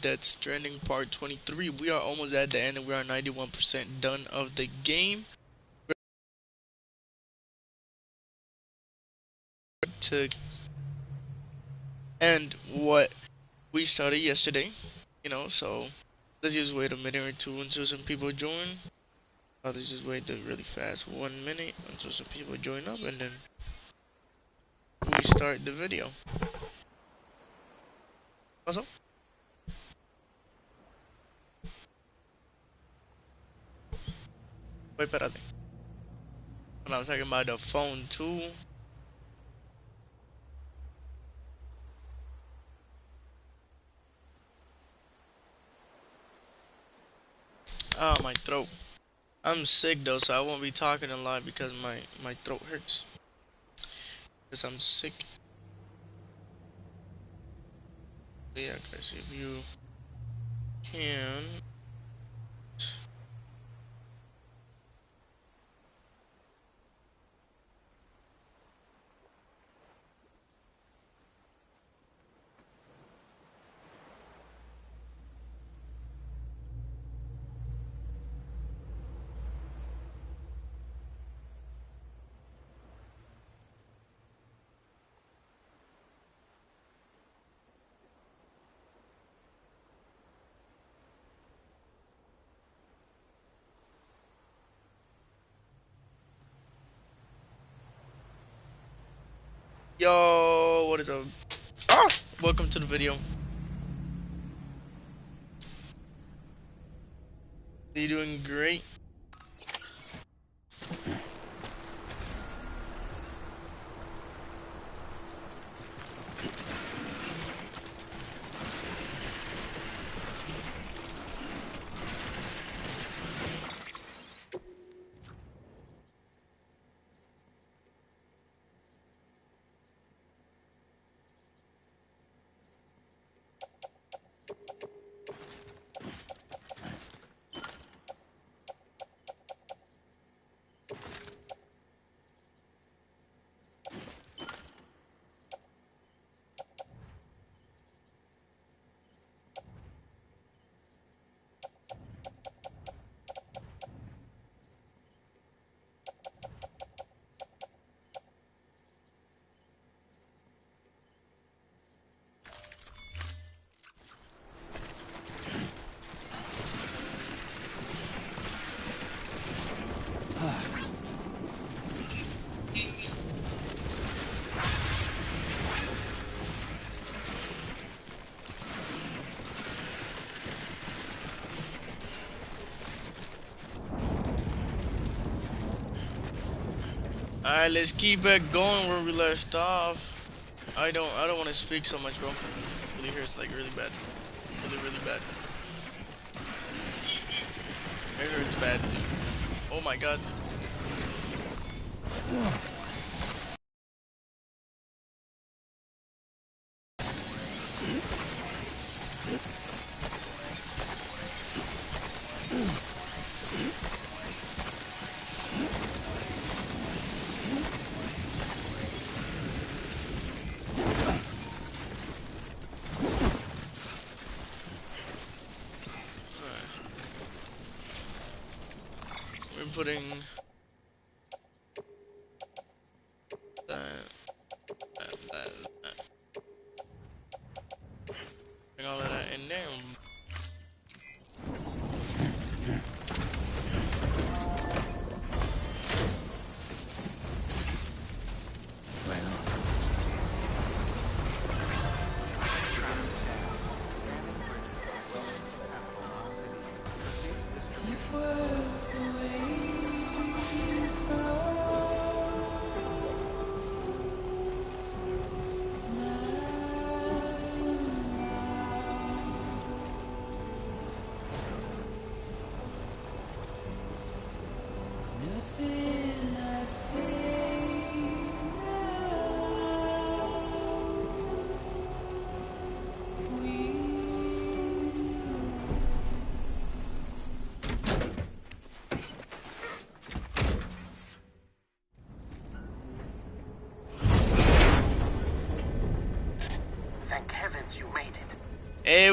Death Stranding Part 23. We are almost at the end and we are 91% done of the game. To end what we started yesterday, so let's just wait a minute or two until some people join. Let's just wait really fast 1 minute until some people join up and then we start the video. Also, wait, espérate. When I was talking about the phone too. Ah, my throat. I'm sick though, so I won't be talking a lot because my throat hurts. Because I'm sick. Yeah, guys, if you can. Yo, what is up? Ah! Welcome to the video. You doing great? Alright, let's keep it going where we left off. I don't want to speak so much, bro. It really hurts like really bad. Really bad. It hurts bad. Oh my god. We're putting that. Putting all of that in there.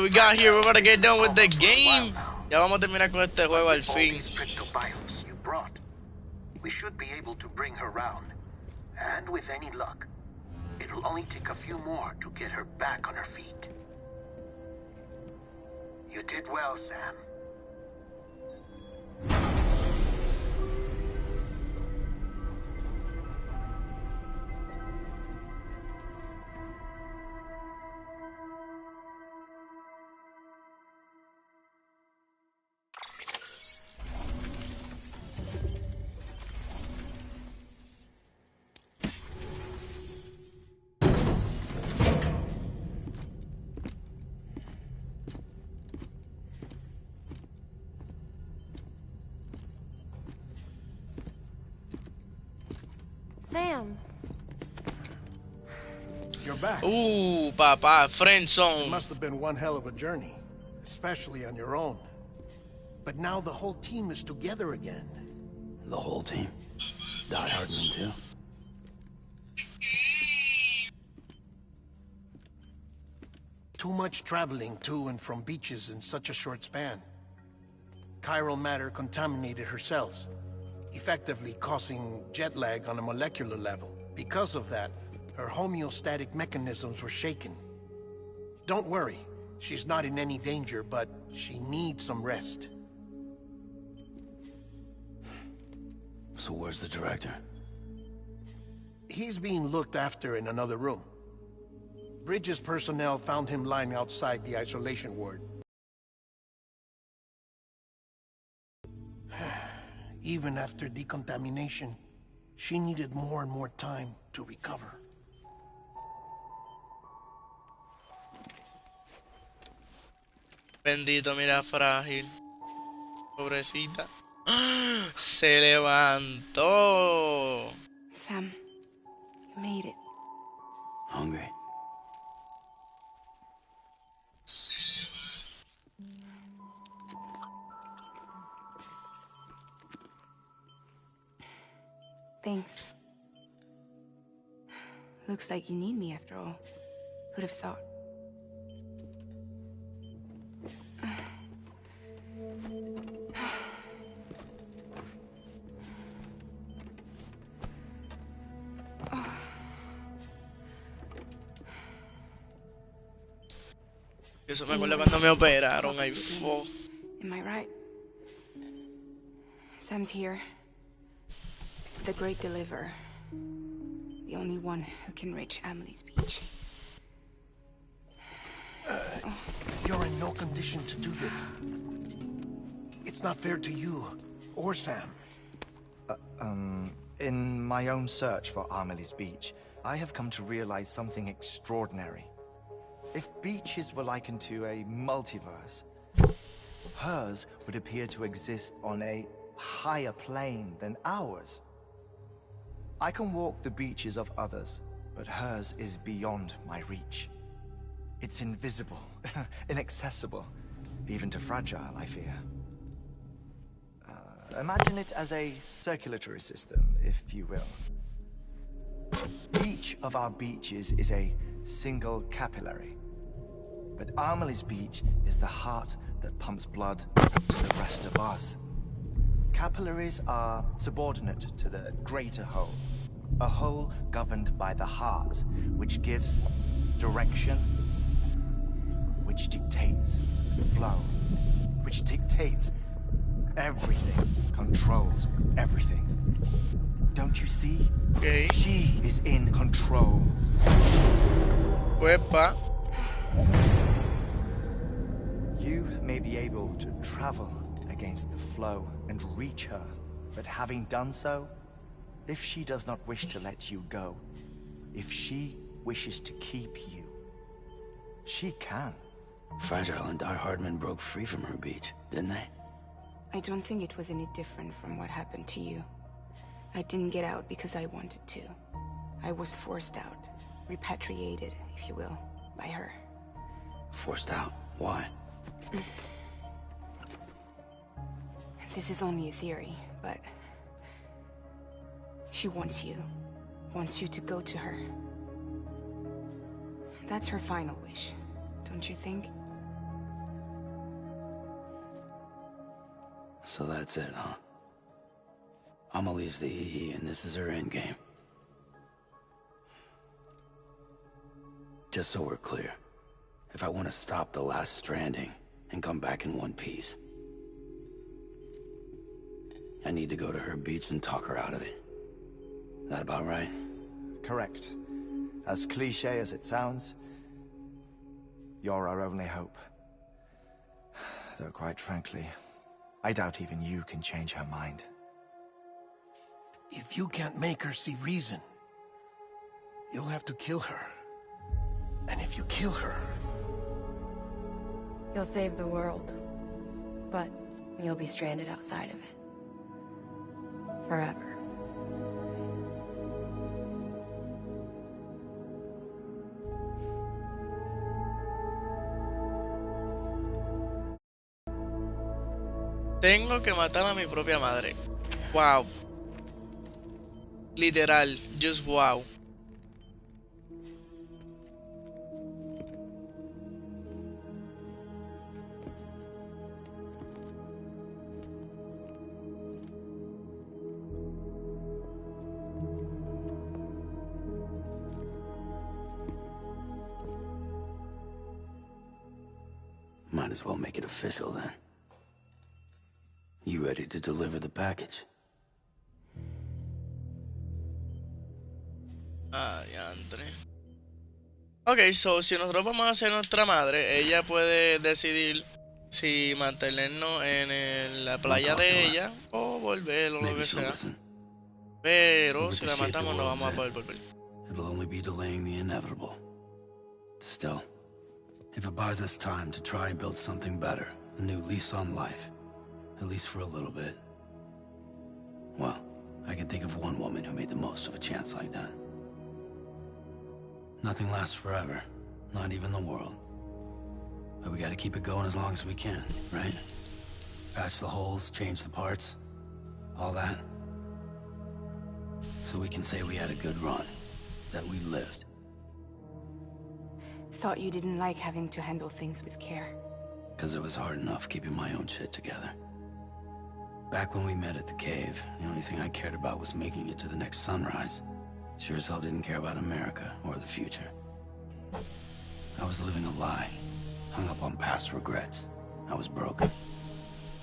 we got here. We're about to get done with the game. Ya vamos a terminar con este juego al fin. You brought, we should be able to bring her round. And with any luck, it'll only take a few more to get her back on her feet. You did well, Sam. Sam. You're back. Ooh, papá, friend It zone. must have been one hell of a journey, especially on your own. But now the whole team is together again. The whole team? Die Hardman too? Too much traveling to and from beaches in such a short span. Chiral matter contaminated her cells, effectively causing jet lag on a molecular level. Because of that, her homeostatic mechanisms were shaken. Don't worry, she's not in any danger, but she needs some rest. So where's the director? He's being looked after in another room. Bridges personnel found him lying outside the isolation ward. Even after decontamination, she needed more and more time to recover. Bendito, mira, frágil. Pobrecita. Se levantó. Sam, you made it. Hungry? Thanks. Looks like you need me after all. Who'd have thought? Eso me acuerdo cuando me operaron. Ay, fo. Am I right? Sam's here. The great deliverer. The only one who can reach Amelie's beach. You're in no condition to do this. It's not fair to you, or Sam. In my own search for Amelie's beach, I have come to realize something extraordinary. If beaches were likened to a multiverse, hers would appear to exist on a higher plane than ours. I can walk the beaches of others, but hers is beyond my reach. It's invisible, inaccessible, even to fragile, I fear. Imagine it as a circulatory system, if you will. Each of our beaches is a single capillary. But Amelie's beach is the heart that pumps blood to the rest of us. Capillaries are subordinate to the greater whole. A whole governed by the heart, which gives direction, which dictates flow, which dictates everything, controls everything. Don't you see? Okay. She is in control. Wepa. You may be able to travel against the flow and reach her, but having done so, if she does not wish to let you go, if she wishes to keep you, she can. Fragile and Die Hardman broke free from her beach, didn't they? I don't think it was any different from what happened to you. I didn't get out because I wanted to. I was forced out, repatriated, if you will, by her. Forced out. Why? This is only a theory, but she wants you to go to her. That's her final wish, don't you think? So that's it, huh? Amelie's the EE, and this is her endgame. Just so we're clear, if I want to stop the last stranding and come back in one piece, I need to go to her beach and talk her out of it. That about right? Correct. As cliche as it sounds, you're our only hope. Though quite frankly, I doubt even you can change her mind. If you can't make her see reason, you'll have to kill her. And if you kill her... You'll save the world, but you'll be stranded outside of it. Forever. Tengo que matar a mi propia madre. Wow. Literal, just wow. Might as well make it official then. You ready to deliver the package? Ah, diantre. Ok, so si nosotros vamos a hacer nuestra madre, ella puede decidir si mantenernos en la playa de ella o volver o lo Maybe que she'll sea. listen. Pero With si the la shape the matamos no world's vamos a in, poder volver. it'll only be delaying the inevitable. Still, if it buys us time to try and build something better, a new lease on life, at least for a little bit, well, I can think of one woman who made the most of a chance like that. Nothing lasts forever, not even the world. But we gotta keep it going as long as we can, right? Patch the holes, change the parts, all that. So we can say we had a good run, that we lived. Thought you didn't like having to handle things with care. 'Cause it was hard enough keeping my own shit together. Back when we met at the cave, the only thing I cared about was making it to the next sunrise. Sure as hell didn't care about America or the future. I was living a lie, hung up on past regrets. I was broken.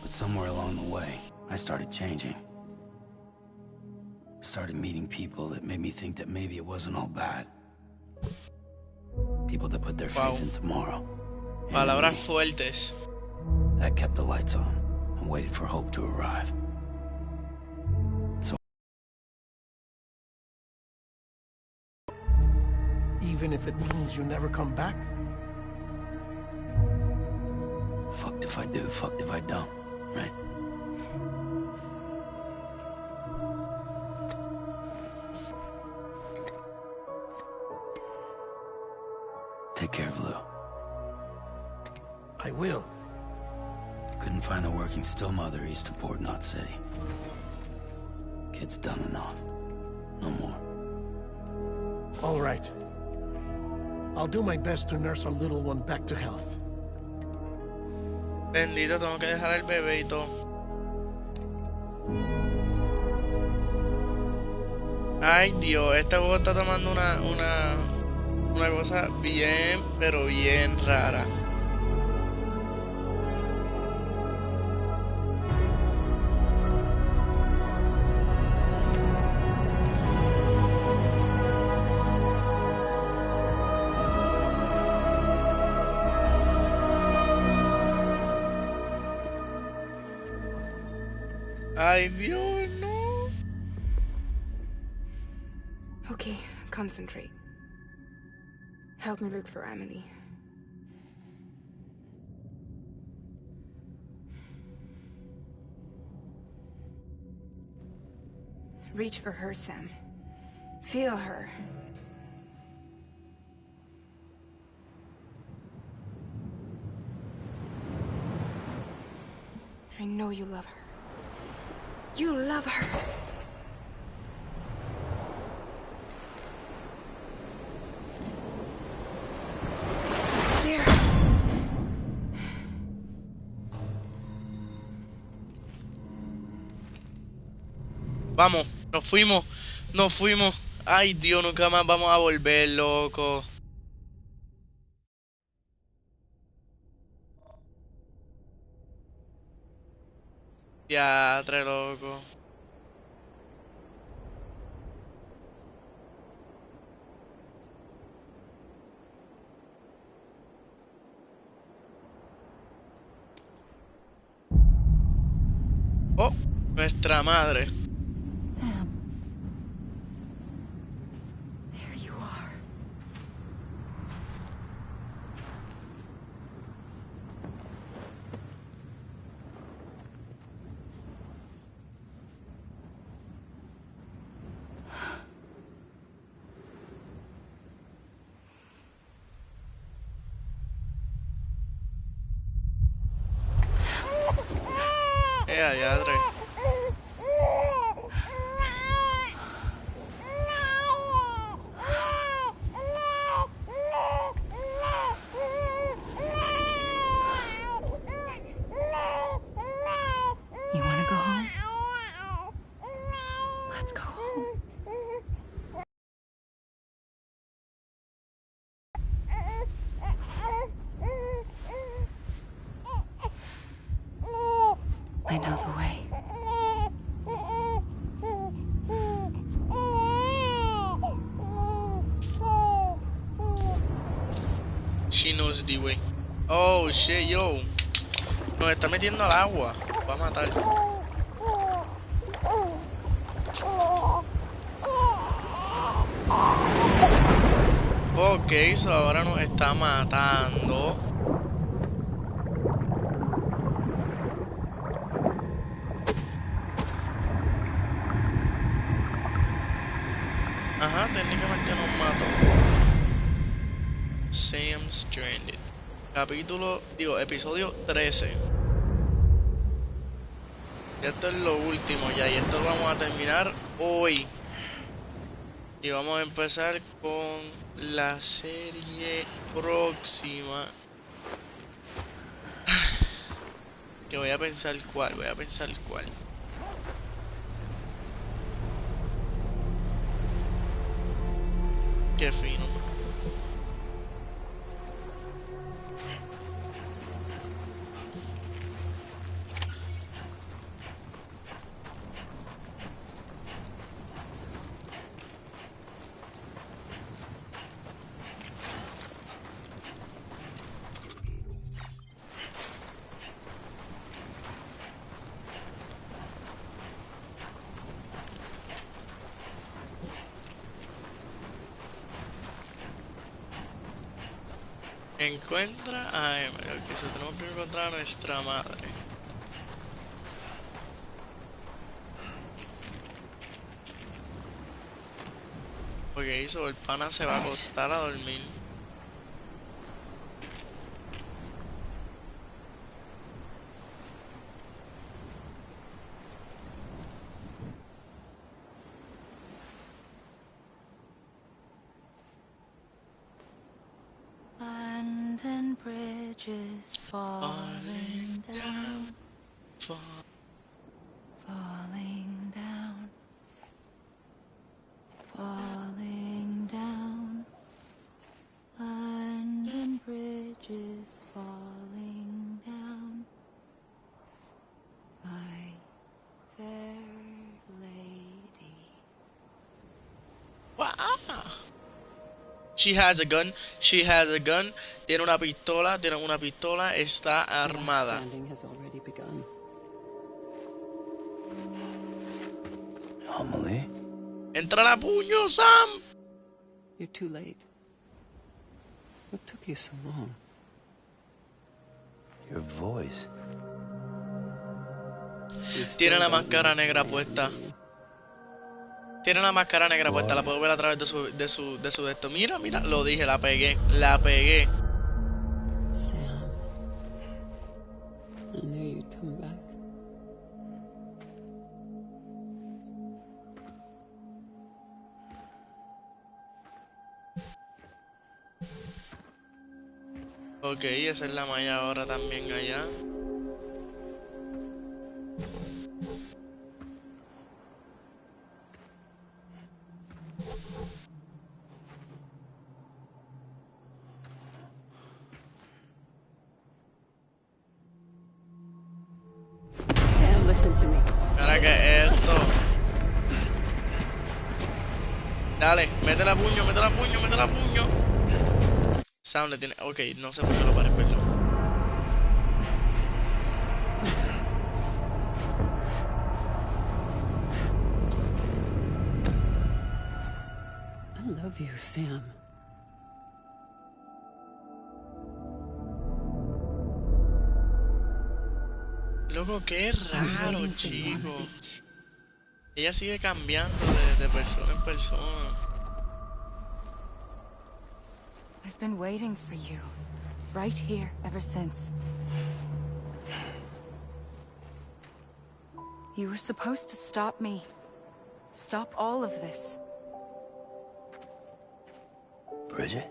But somewhere along the way, I started changing. Started meeting people that made me think that maybe it wasn't all bad. People that put their faith in tomorrow. And in Palabras me. fuertes. That kept the lights on and waited for hope to arrive. So Even if it means you never come back? fucked if I do, fucked if I don't, right? Take care of Lou. I will. Couldn't find a working still mother east of Port Knot City. Kid's done enough. No more. All right. I'll do my best to nurse our little one back to health. Bendito, tengo que dejar al bebé y todo. Ay, Dios, este juego está tomando una cosa bien, pero bien rara. Ay, Dios, no. Okay, concentrate. Help me look for Emily. Reach for her, Sam. Feel her. I know you love her. You love her. There. Vamos, nos fuimos, nos fuimos. Ay, Dios, nunca más vamos a volver, loco. Teatre, loco. Oh, nuestra madre. Sam. There you are. Teatre. You want to go home? Let's go home. I know the way. She knows the way. Oh, shit, yo. Nos está metiendo al agua. Nos va a matar. Ok, so ahora nos está matando. Ajá, técnicamente nos mató. Sam Stranded. Episodio 13. Esto es lo último ya, y esto lo vamos a terminar hoy. Y vamos a empezar con la serie próxima. Que voy a pensar cuál, Qué fino. Encuentra a Emily. Ok, so tenemos que encontrar a nuestra madre. Ok, so el pana se va a acostar a dormir. London Bridge is falling down, falling down, falling down. London Bridge is falling down, my fair lady. Wow. She has a gun. She has a gun. Tiene una pistola. Está armada. Stranding has already begun. Amelie? Entra la puño, Sam. You're too late. What took you so long? Your voice. You still Tiene la don't máscara know negra who I puesta. am. Tiene la máscara negra puesta. La puedo ver a través de su de esto. Mira, mira. Lo dije, la pegué. La pegué. Sam. I knew you'd come back. Ok, esa es la malla ahora también allá. Mira que esto. Dale, métela a puño, métela a puño, métela a puño. Sam le tiene. Ok, no sé por qué lo paré, perdón. I love you, Sam. Loco, qué raro, Waiting for you on the chico. beach. Ella sigue cambiando de persona en persona. I've been waiting for you, right here, ever since. You were supposed to stop me. Stop all of this. Bridget?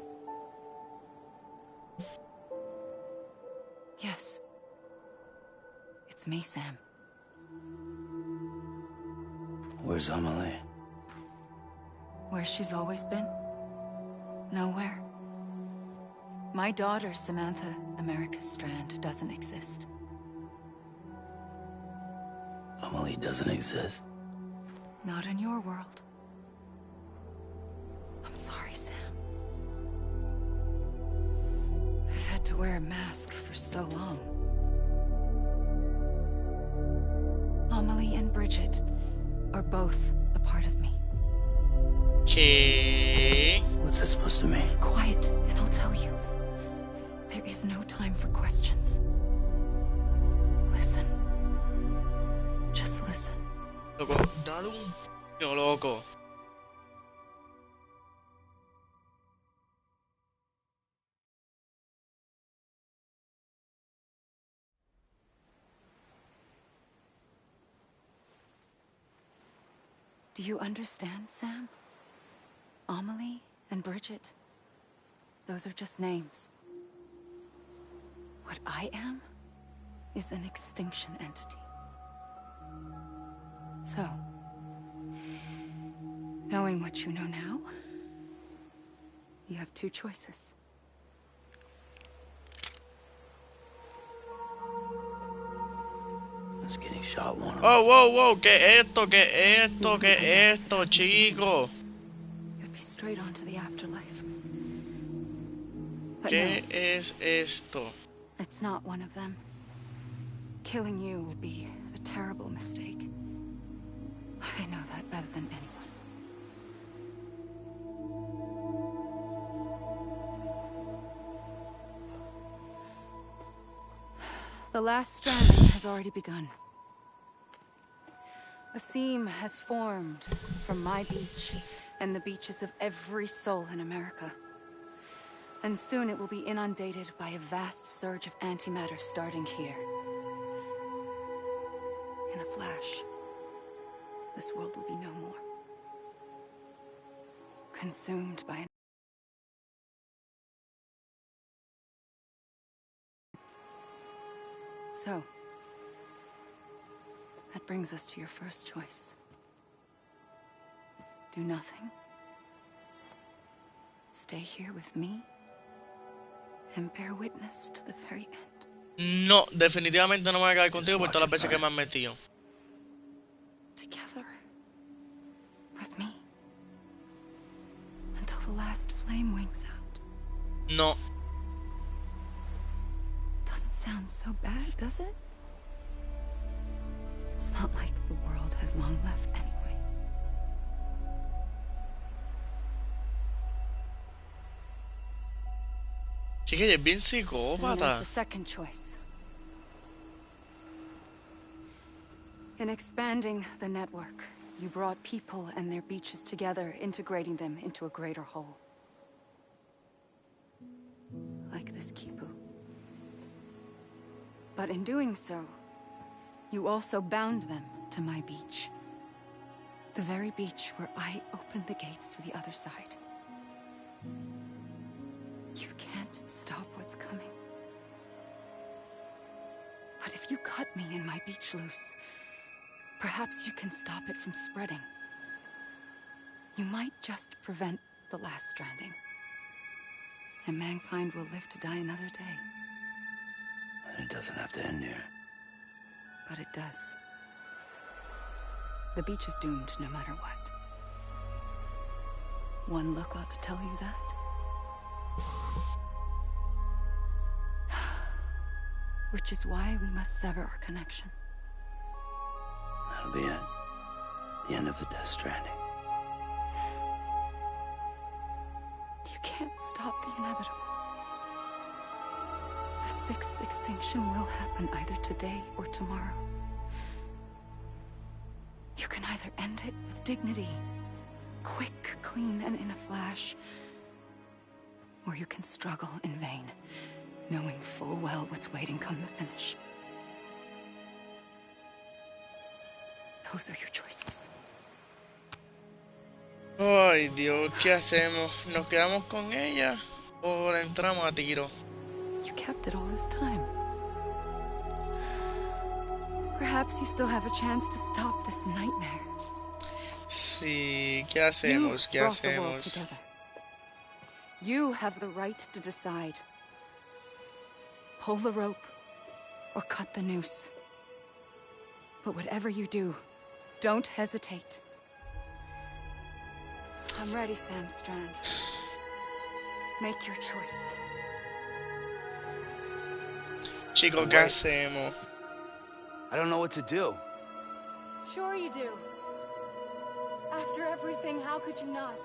Yes. It's me, Sam. Where's Amelie? Where she's always been. Nowhere. My daughter, Samantha America Strand, doesn't exist. Amelie doesn't exist. Not in your world. I'm sorry, Sam. I've had to wear a mask for so long. Amelie and Bridget are both a part of me. ¿Qué? What's that supposed to mean? Quiet, and I'll tell you. There is no time for questions. Listen. Just listen. Loco, dale un puño, loco. Do you understand, Sam? Amelie and Bridget. Those are just names. What I am is an extinction entity. So, knowing what you know now, you have two choices. It's getting shot one. Oh, wow, wow, ¿qué esto? ¿Qué esto? ¿Qué esto, chico? You'd be straight on to the afterlife. But ¿Qué no, es esto? it's not one of them. Killing you would be a terrible mistake. I know that better than anyone. The last stranding has already begun. A seam has formed from my beach and the beaches of every soul in America. And soon it will be inundated by a vast surge of antimatter starting here. In a flash, this world will be no more. Consumed by an... So, that brings us to your first choice. Do nothing. Stay here with me and bear witness to the very end. No, definitivamente no me voy a quedar contigo por todas las veces que me han metido. Together. With me. Until the last flame winks out. No. Doesn't sound so bad, does it? It's not like the world has long left anyway. Chica, ella es bien And there's psicópata. the second choice. In expanding the network, you brought people and their beaches together, integrating them into a greater whole. Like this Kipu. But in doing so, you also bound them to my beach. The very beach where I opened the gates to the other side. You can't stop what's coming. But if you cut me and my beach loose, perhaps you can stop it from spreading. You might just prevent the last stranding. And mankind will live to die another day. And it doesn't have to end here. But it does. The beach is doomed no matter what. One look ought to tell you that. Which is why we must sever our connection. That'll be it. The end of the Death Stranding. You can't stop the inevitable. The sixth extinction will happen either today or tomorrow. You can either end it with dignity, quick, clean, and in a flash, or you can struggle in vain, knowing full well what's waiting come the finish. Those are your choices. Ay, Dios, ¿qué hacemos? ¿Nos quedamos con ella o la entramos a tiro? You kept it all this time. Perhaps you still have a chance to stop this nightmare. Sí, ¿qué hacemos? ¿Qué You brought the world hacemos? together. You have the right to decide. Pull the rope or cut the noose. But whatever you do, don't hesitate. I'm ready, Sam Strand. Make your choice. Chicos, ¿qué hacemos? I don't know what to do. Sure you do. After everything, how could you not?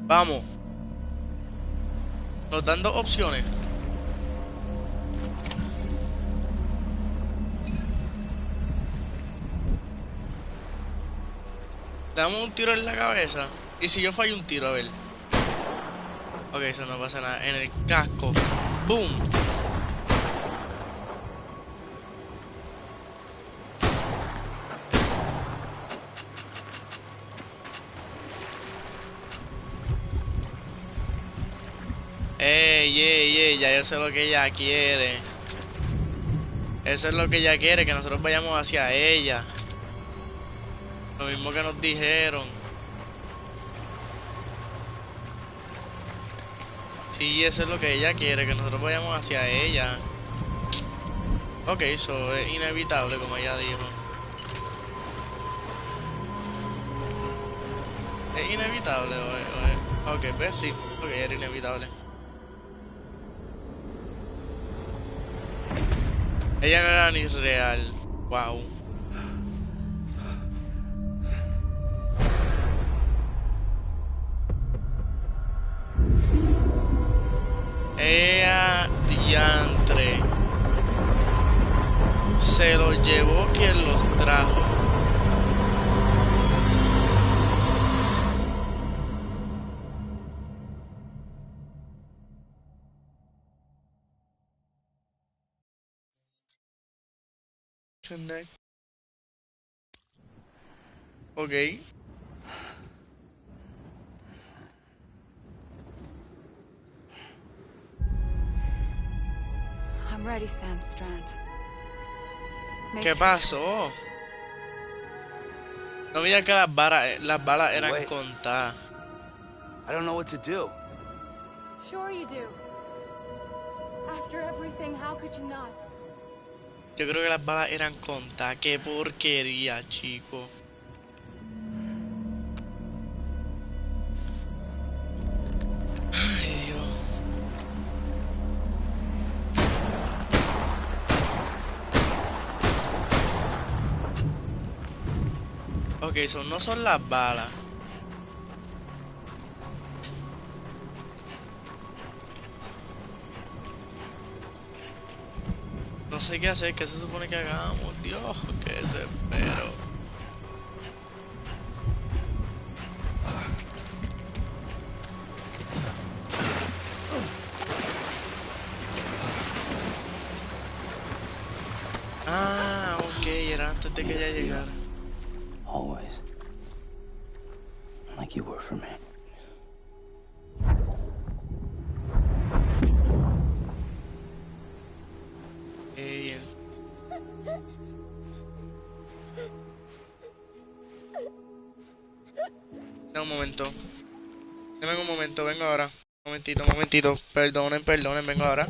Vamos. Nos dan dos opciones. Le damos un tiro en la cabeza. Y si yo fallo un tiro, a ver. Ok, eso no pasa nada. En el casco. ¡Boom! Ey, ya yo sé lo que ella quiere. Eso es lo que ella quiere, que nosotros vayamos hacia ella. Lo mismo que nos dijeron. Sí, eso es lo que ella quiere, que nosotros vayamos hacia ella. Ok, eso es inevitable, como ella dijo. ¿Es inevitable o es? Ok, pues sí, ok, era inevitable. Ella no era ni real. Wow. Ea diantre. Se lo llevó quien los trajo. Connect. Ok. I'm ready, Sam Strand. Make ¿Qué your pasó? choice. No veía que las balas eran Wait. contadas. I don't know what to do. Sure you do. After everything, how could you not? Yo creo que las balas eran contadas. Qué porquería, chico. Ay, Dios. Ok, eso no son las balas. No sé qué hacer, qué se supone que hagamos. Dios, qué desespero. Ah, ok, era antes de que ella llegara. Always. Like you were for me. Ey, dame un momento. Dame un momento, vengo ahora. Momentito. Perdonen, vengo ahora.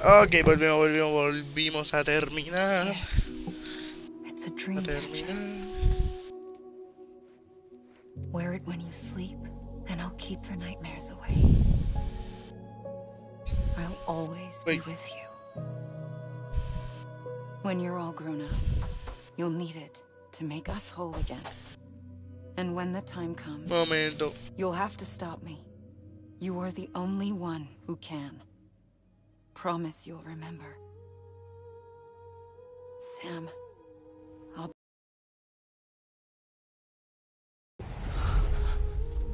Ok, volvimos a terminar. Here. It's a dream catcher. Wear it when you sleep, and I'll keep the nightmares away. I'll always be with you. When you're all grown up, you'll need it to make us whole again. And when the time comes, you'll have to stop me. You are the only one who can. Promise you'll remember. Sam,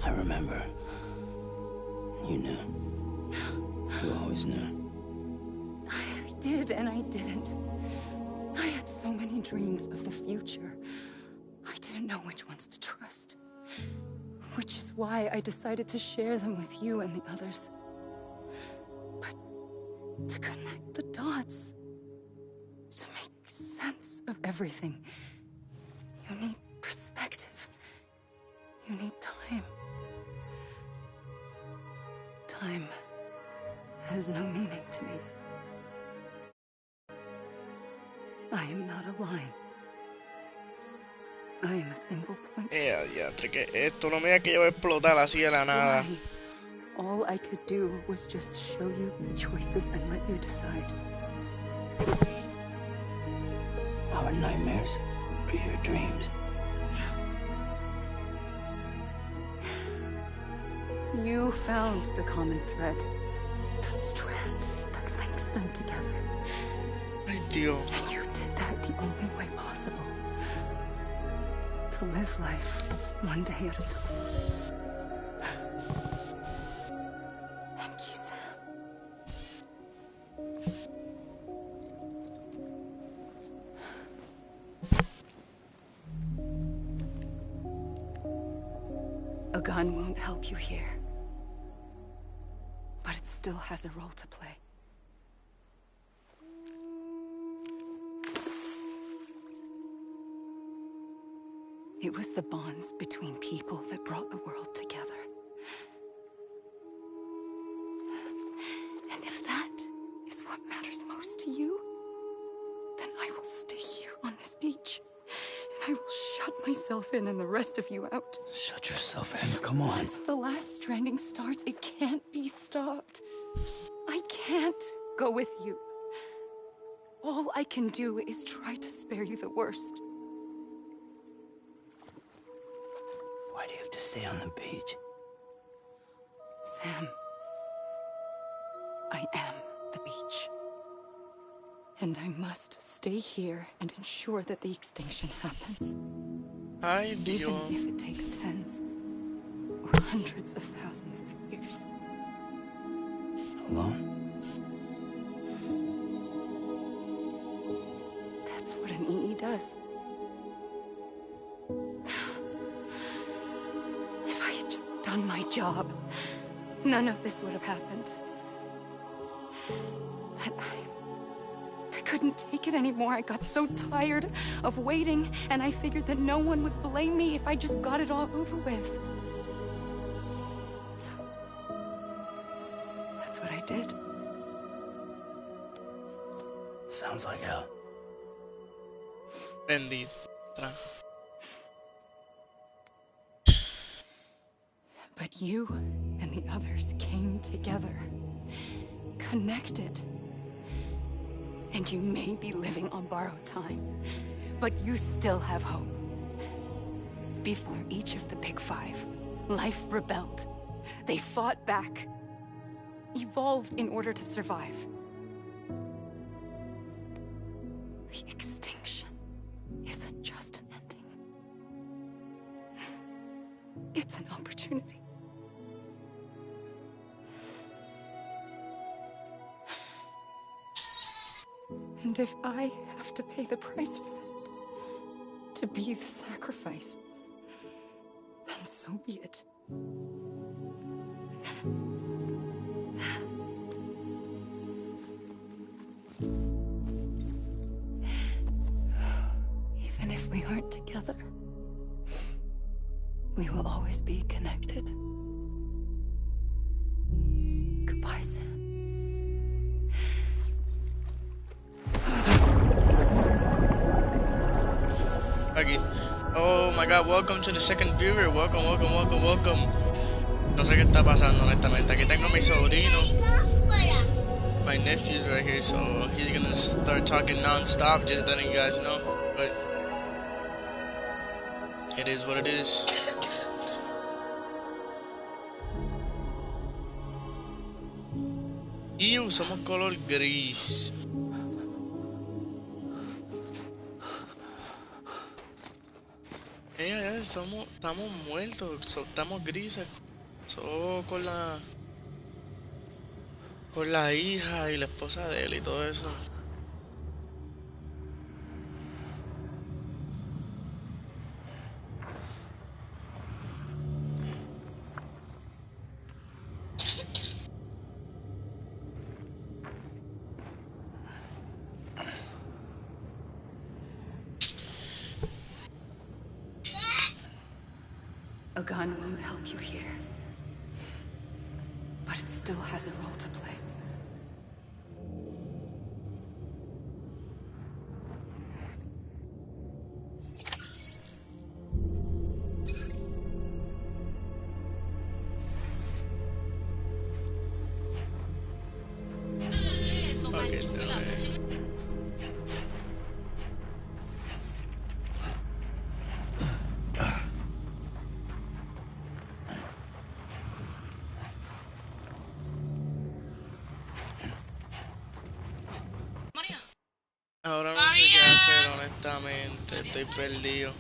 I remember. You knew. You always knew. I did and I didn't. I had so many dreams of the future. I didn't know which ones to trust. Which is why I decided to share them with you and the others. But to connect the dots, to make sense of everything, you need perspective. You need time. Time has no meaning to me. I am not a line. I am a single point. Que esto no me da que yo voy a explotar así de la nada. All I could do was just show you the choices and let you decide. Our nightmares are your dreams. You found the common thread, the strand that links them together. Ay, Dios. And you did that the only way possible. To live life one day at a time. Thank you, Sam. A gun won't help you here. But it still has a role to play. It was the bonds between people that brought the world together. And if that is what matters most to you, then I will stay here on this beach. And I will shut myself in and the rest of you out. Shut yourself in, come on. Once the last stranding starts, it can't be stopped. I can't go with you. All I can do is try to spare you the worst. Why do you have to stay on the beach? Sam, I am the beach. And I must stay here and ensure that the extinction happens. Ay, Dios. Even if it takes tens or hundreds of thousands of years. Alone? That's what an EE does. If I had just done my job, none of this would have happened. But I couldn't take it anymore. I got so tired of waiting, and I figured that no one would blame me if I just got it all over with. So, that's what I did. Sounds like hell. Bendita. But you and the others came together, connected. And you may be living on borrowed time, but you still have hope. Before each of the Big Five, life rebelled. They fought back, evolved in order to survive. The extinction isn't just an ending. It's an opportunity. And if I have to pay the price for that, to be the sacrifice, then so be it. Even if we aren't together, we will always be connected. Goodbye, Sam. Oh my god, welcome to the second viewer. Welcome. No sé qué está pasando, honestamente. Aquí tengo a mi sobrino. My nephew's right here, so he's gonna start talking non-stop, just letting you guys know. But it is what it is. Y usamos color gris. Ya, estamos muertos, estamos grises. Con la hija y la esposa de él y todo eso. A gun won't help you here. But it still has a role to play. Okay, ahora no sé qué hacer, honestamente, estoy perdido.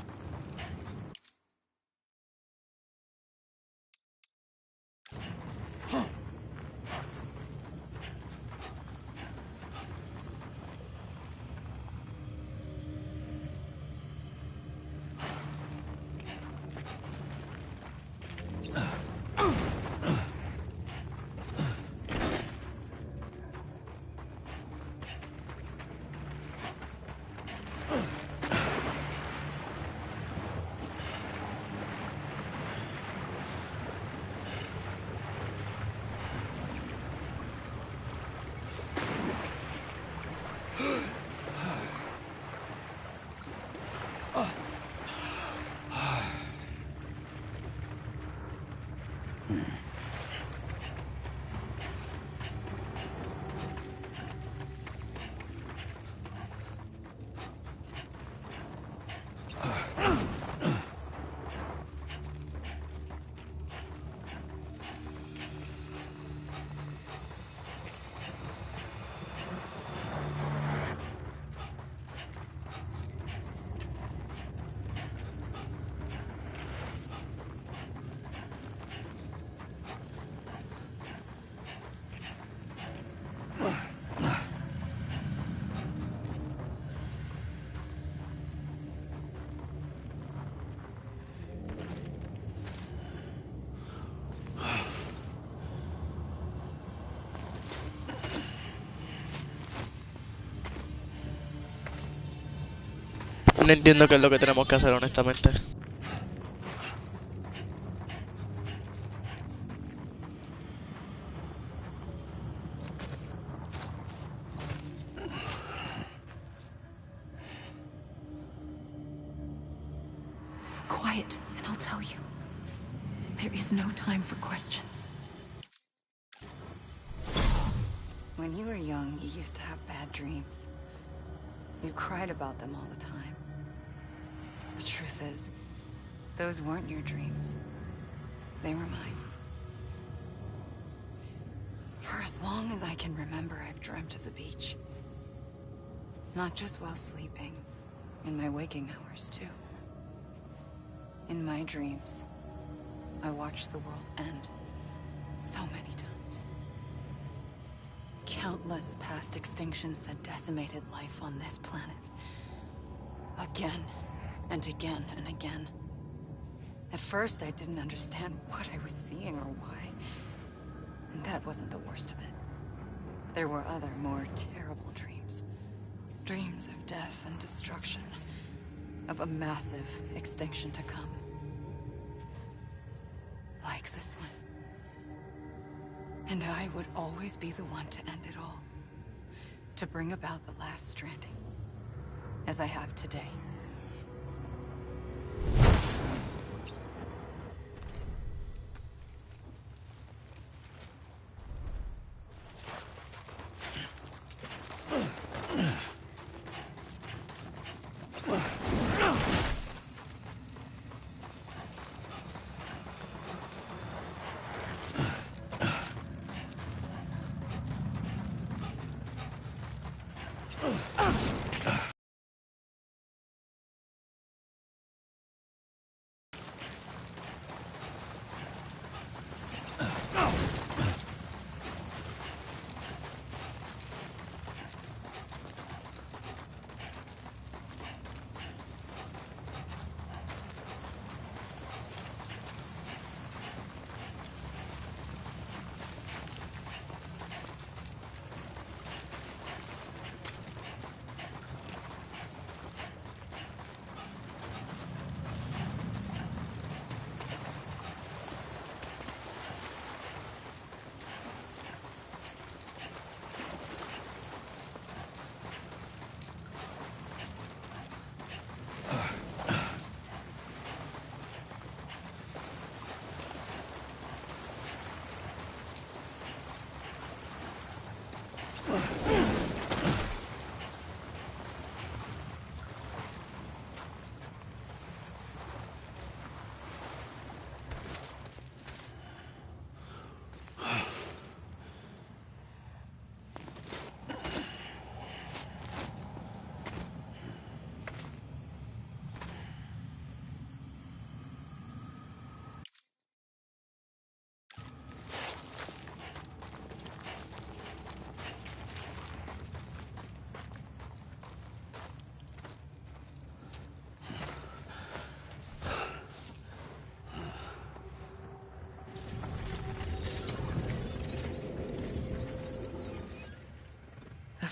No entiendo qué es lo que tenemos que hacer, honestamente. Quiet, and I'll tell you. There is no time for questions. When you were young, you used to have bad dreams. You cried about them all the time. The truth is, those weren't your dreams. They were mine. For as long as I can remember, I've dreamt of the beach. Not just while sleeping, in my waking hours, too. In my dreams, I watched the world end so many times. Countless past extinctions that decimated life on this planet. Again, and again, and again. At first, I didn't understand what I was seeing or why. And that wasn't the worst of it. There were other, more terrible dreams. Dreams of death and destruction. Of a massive extinction to come. Like this one. And I would always be the one to end it all. To bring about the last stranding. As I have today.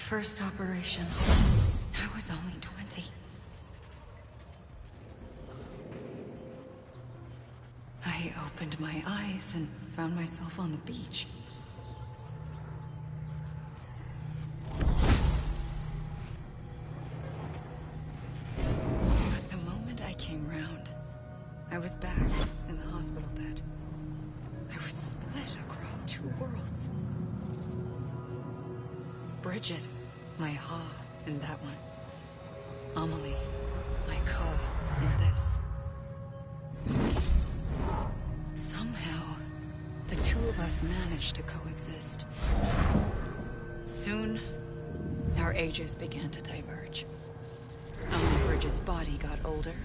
first operation, I was only 20. I opened my eyes and found myself on the beach. But the moment I came round, I was back in the hospital bed. I was split across two worlds. Bridget, my Ha in that one. Amelie, my Ka in this. Somehow, the two of us managed to coexist. Soon, our ages began to diverge. Only Bridget's body got older,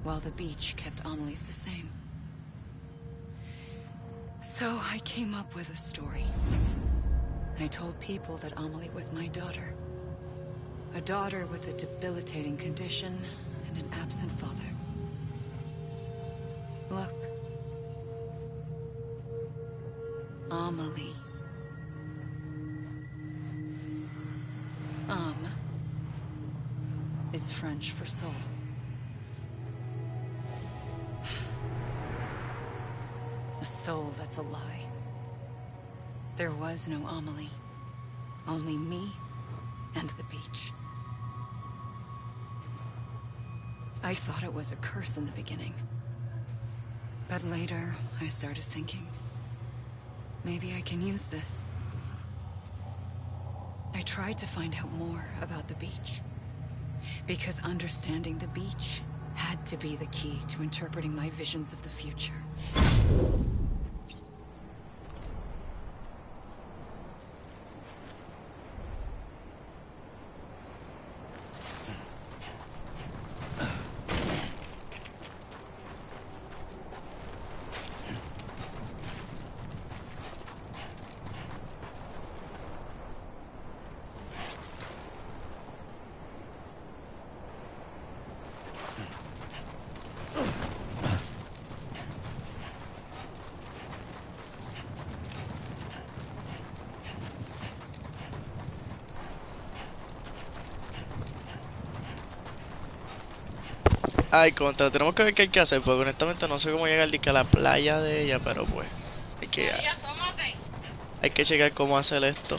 while the beach kept Amelie's the same. So I came up with a story. I told people that Amelie was my daughter. A daughter with a debilitating condition and an absent father. Look. Amelie. Is French for soul. A soul that's a lie. There was no Amelie. Only me and the beach. I thought it was a curse in the beginning. But later, I started thinking, maybe I can use this. I tried to find out more about the beach. Because understanding the beach had to be the key to interpreting my visions of the future. Ay, contra, tenemos que ver qué hay que hacer, porque honestamente no sé cómo llegar a la playa de ella, pero pues hay que checar cómo hacer esto.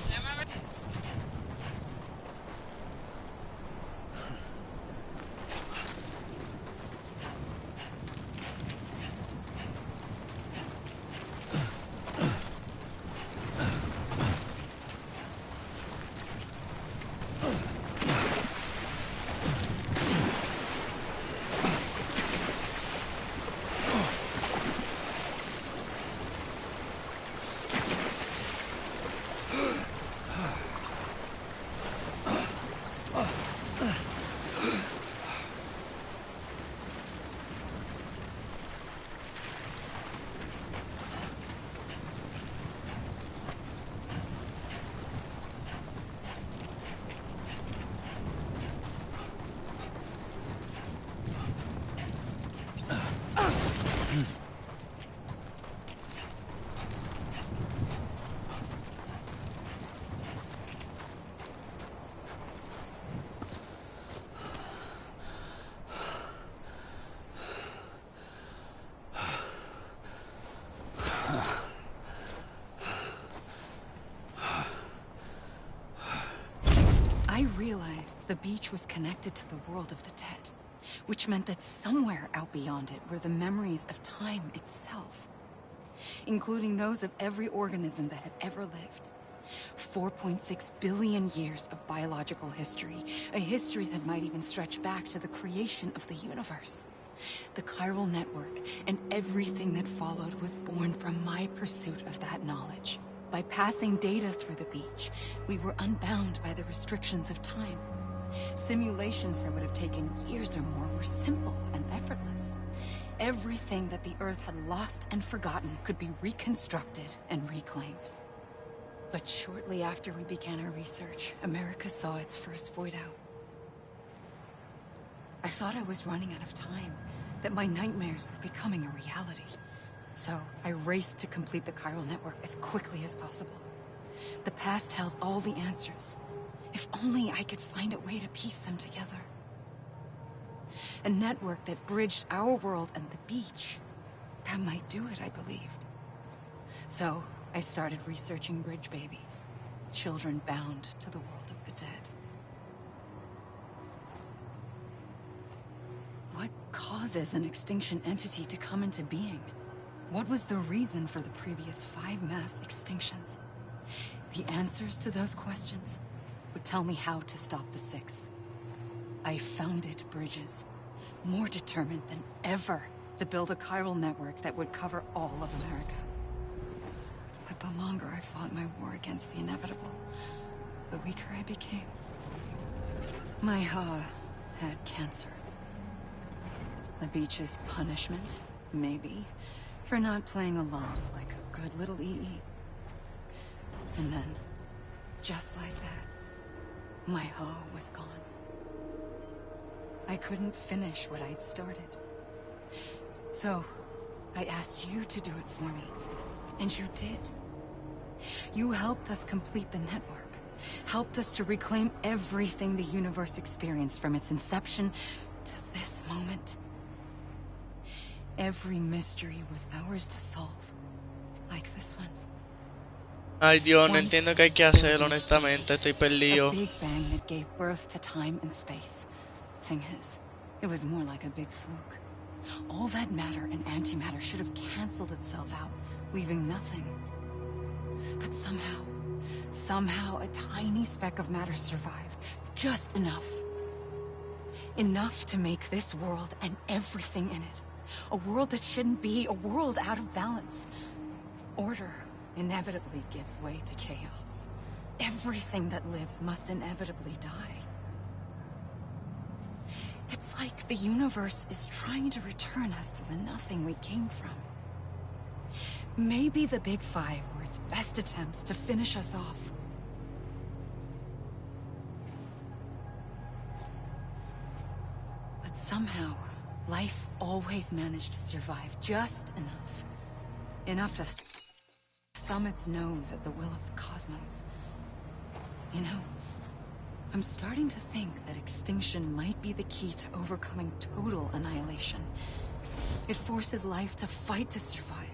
I realized the beach was connected to the world of the dead, which meant that somewhere out beyond it were the memories of time itself, including those of every organism that had ever lived. 4.6 billion years of biological history, a history that might even stretch back to the creation of the universe. The chiral network and everything that followed was born from my pursuit of that knowledge. By passing data through the beach, we were unbound by the restrictions of time. Simulations that would have taken years or more were simple and effortless. Everything that the Earth had lost and forgotten could be reconstructed and reclaimed. But shortly after we began our research, America saw its first void out. I thought I was running out of time, that my nightmares were becoming a reality. So I raced to complete the chiral network as quickly as possible. The past held all the answers. If only I could find a way to piece them together. A network that bridged our world and the beach. That might do it, I believed. So, I started researching bridge babies. Children bound to the world of the dead. What causes an extinction entity to come into being? What was the reason for the previous 5 mass extinctions? The answers to those questions would tell me how to stop the 6th. I founded bridges, more determined than ever to build a chiral network that would cover all of America. But the longer I fought my war against the inevitable, the weaker I became. My Ha had cancer. The beach's punishment, maybe, for not playing along like a good little EE. And then, just like that, my Ha was gone. I couldn't finish what I'd started. So, I asked you to do it for me. And you did. You helped us complete the network. Helped us to reclaim everything the universe experienced from its inception to this moment. Every mystery was ours to solve. Like this one. Ay Dios, no entiendo qué hay que hacer, honestamente, estoy A perdido. big bang that gave birth to time and space. Thing is, it was more like a big fluke. All that matter and antimatter should have canceled itself out, leaving nothing. But somehow a tiny speck of matter survived. Just enough. Enough to make this world and everything in it. A world that shouldn't be, a world out of balance. Order inevitably gives way to chaos. Everything that lives must inevitably die. It's like the universe is trying to return us to the nothing we came from. Maybe the Big Five were its best attempts to finish us off. But somehow, life always managed to survive just enough. Enough to thumb its nose at the will of the cosmos. You know, I'm starting to think that extinction might be the key to overcoming total annihilation. It forces life to fight to survive,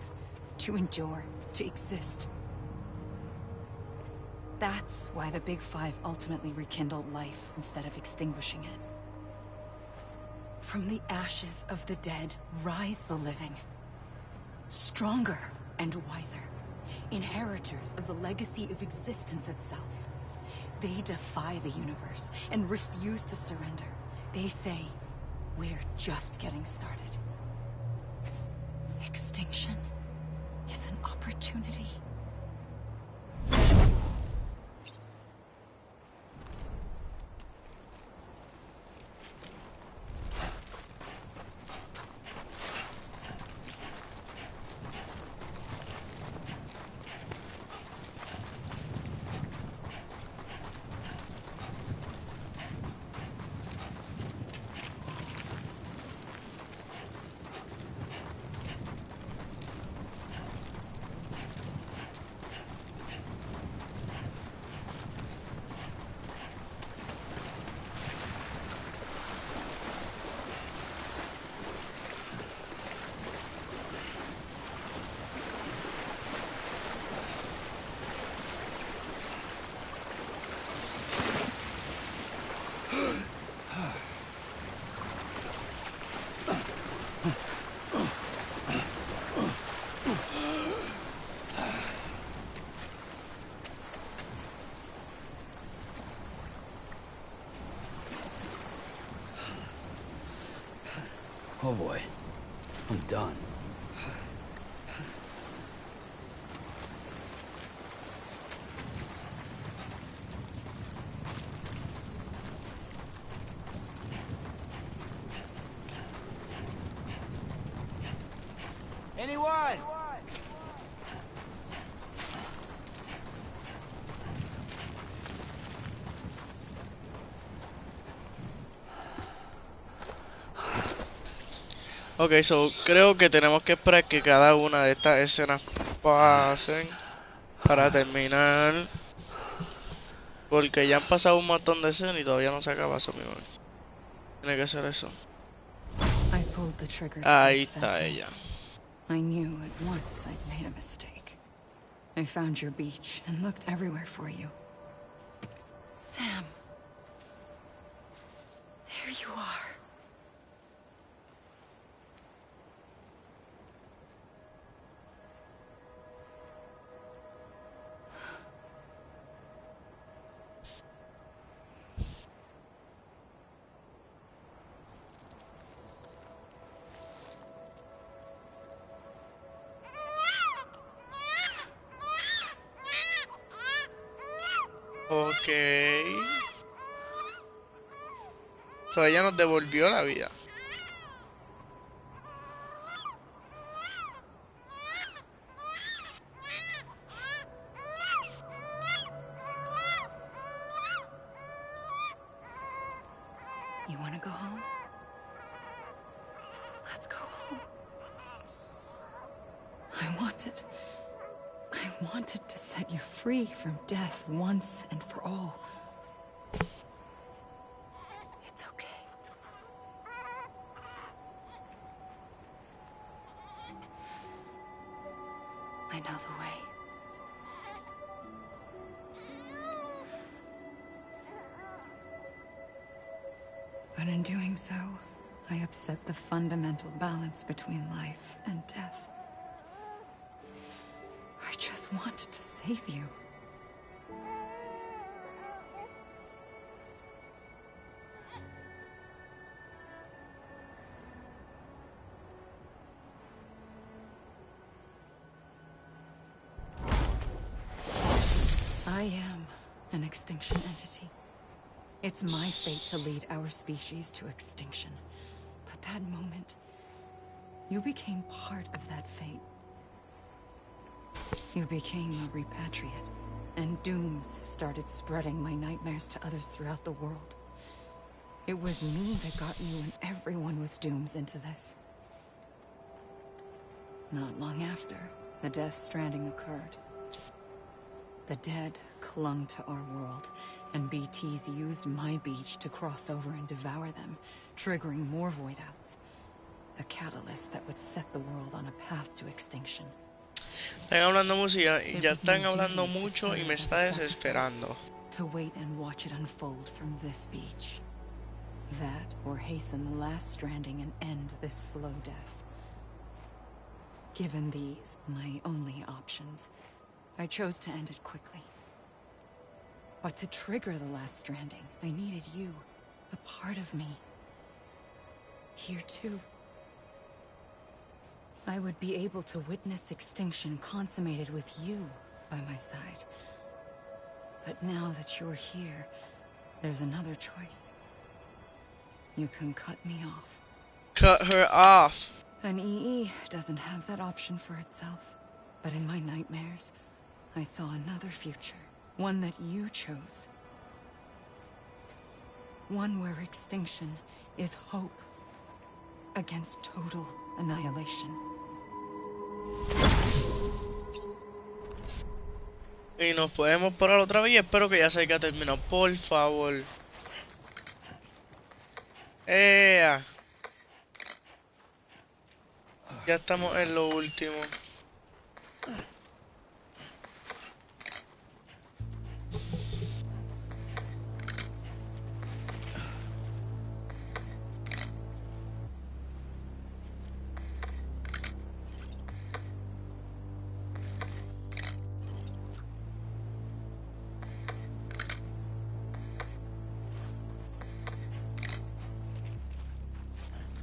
to endure, to exist. That's why the Big Five ultimately rekindled life instead of extinguishing it. From the ashes of the dead rise the living. Stronger and wiser. Inheritors of the legacy of existence itself. They defy the universe and refuse to surrender. They say, we're just getting started. Extinction is an opportunity. Oh boy, I'm done. Anyone? Ok, so creo que tenemos que esperar que cada una de estas escenas pasen para terminar. Porque ya han pasado un montón de escenas y todavía no se acaba eso, mi amor. Tiene que ser eso. I pulled the trigger Ahí twice that está day. ella. I knew at once I'd made a mistake. I found your beach and looked everywhere for you. Sam. There you are. Ok. So ella nos devolvió la vida. You want to go home? Let's go home. I wanted to set you free from death once and for all. It's okay. I know the way. But in doing so, I upset the fundamental balance between life and death. I just wanted to save you. I am an extinction entity. It's my fate to lead our species to extinction. But that moment, you became part of that fate. You became a repatriate, and dooms started spreading my nightmares to others throughout the world. It was me that got you and everyone with dooms into this. Not long after, the Death Stranding occurred. The dead clung to our world, and BTs used my beach to cross over and devour them, triggering more voidouts. A catalyst that would set the world on a path to extinction. Están hablando música y It ya was my están hablando duty to mucho y serve me as está a sacrifice, desesperando. to wait and watch it unfold from this beach. That, or hasten the last stranding and end this slow death. Given these, my only options, I chose to end it quickly. But to trigger the last stranding, I needed you, a part of me. Here too. I would be able to witness extinction consummated with you by my side. But now that you're here, there's another choice. You can cut me off. Cut her off. An EE doesn't have that option for itself. But in my nightmares, I saw another future. One that you chose. One where extinction is hope against total annihilation. Y nos podemos parar otra vez y espero que ya se haya terminado, por favor. ¡Ea! Ya estamos en lo último.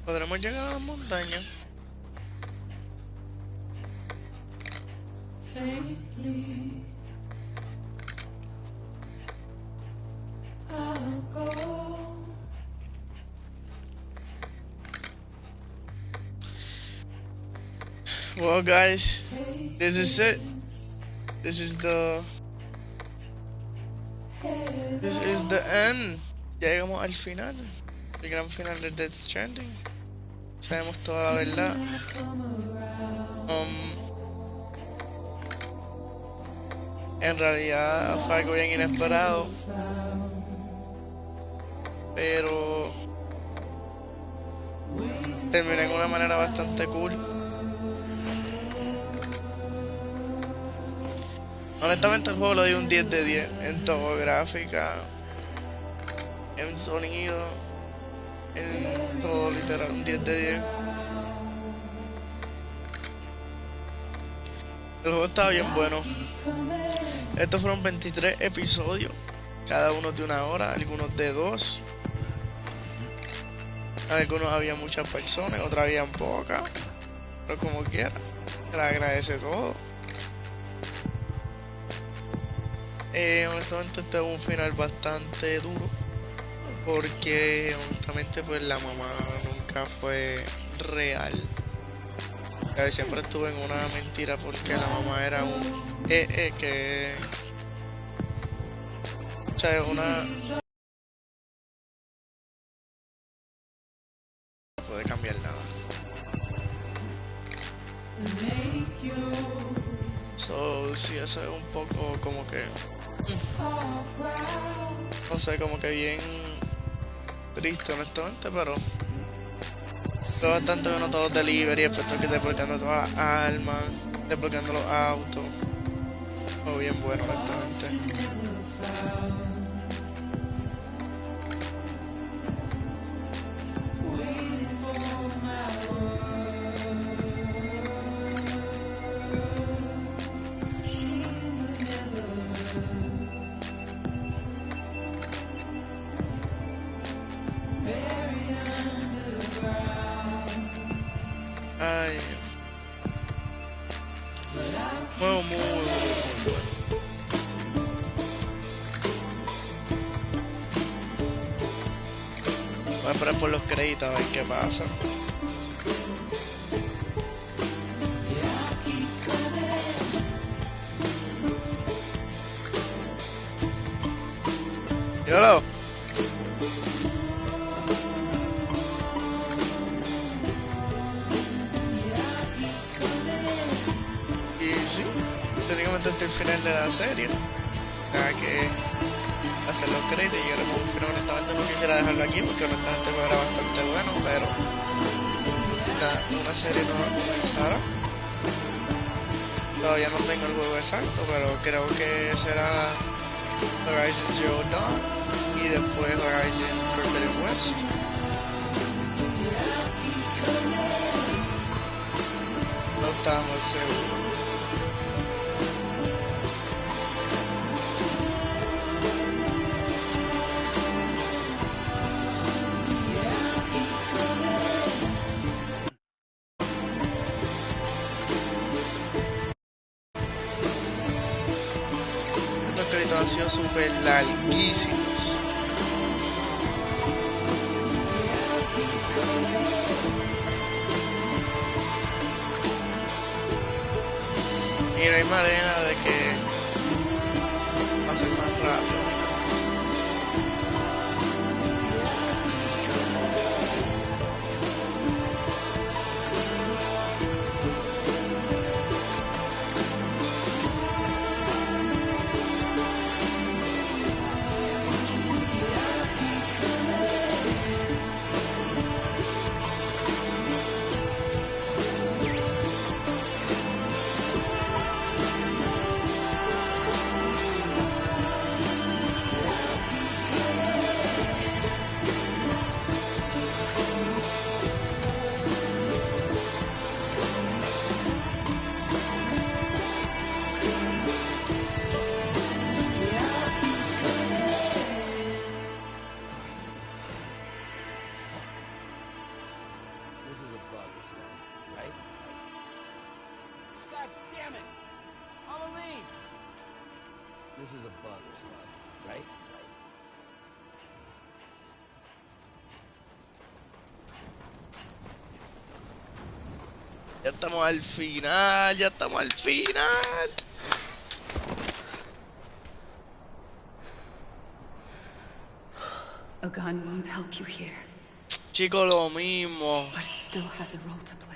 ¿Podremos llegar a la montaña? Well guys, this is it. This is the end. Ya llegamos al final. El gran final de Death Stranding. Sabemos toda la verdad. En realidad fue algo bien inesperado, pero terminé de una manera bastante cool. Honestamente el juego lo di un 10 de 10 en todo, gráfica, en sonido, en todo, literal, un 10 de 10. El juego estaba bien bueno. Estos fueron 23 episodios, cada uno de 1 hora, algunos de 2. Algunos había muchas personas, otros habían pocas, pero como quiera, se les agradece todo. Honestamente este es un final bastante duro, porque honestamente pues la mamá nunca fue real. Siempre estuve en una mentira porque la mamá era un que, o sea, una no puede cambiar nada. So, sí, eso es un poco como que no sé, como que bien triste honestamente, pero fue bastante bueno todos los delivery, excepto que desbloqueando todas las armas, desbloqueando los autos. Fue bien bueno honestamente. Ay, juego muy bueno. Voy a esperar por los créditos a ver qué pasa. Yolo. Y sí, técnicamente este es el final de la serie. Hay que hacer los créditos y llegar a un final. Honestamente no quisiera dejarlo aquí porque honestamente era bastante bueno, pero una serie no va a comenzar. Todavía no tengo el juego exacto, pero creo que será Horizon Zero Dawn y después Horizon Forbidden West. No estamos seguros. Estos créditos han sido súper larguísimos. Y no hay manera de que pase más rápido. This is a bug or something, right? Ya estamos al final, ya estamos al final. A gun won't help you here, Chicos, lo mismo. but it still has a role to play.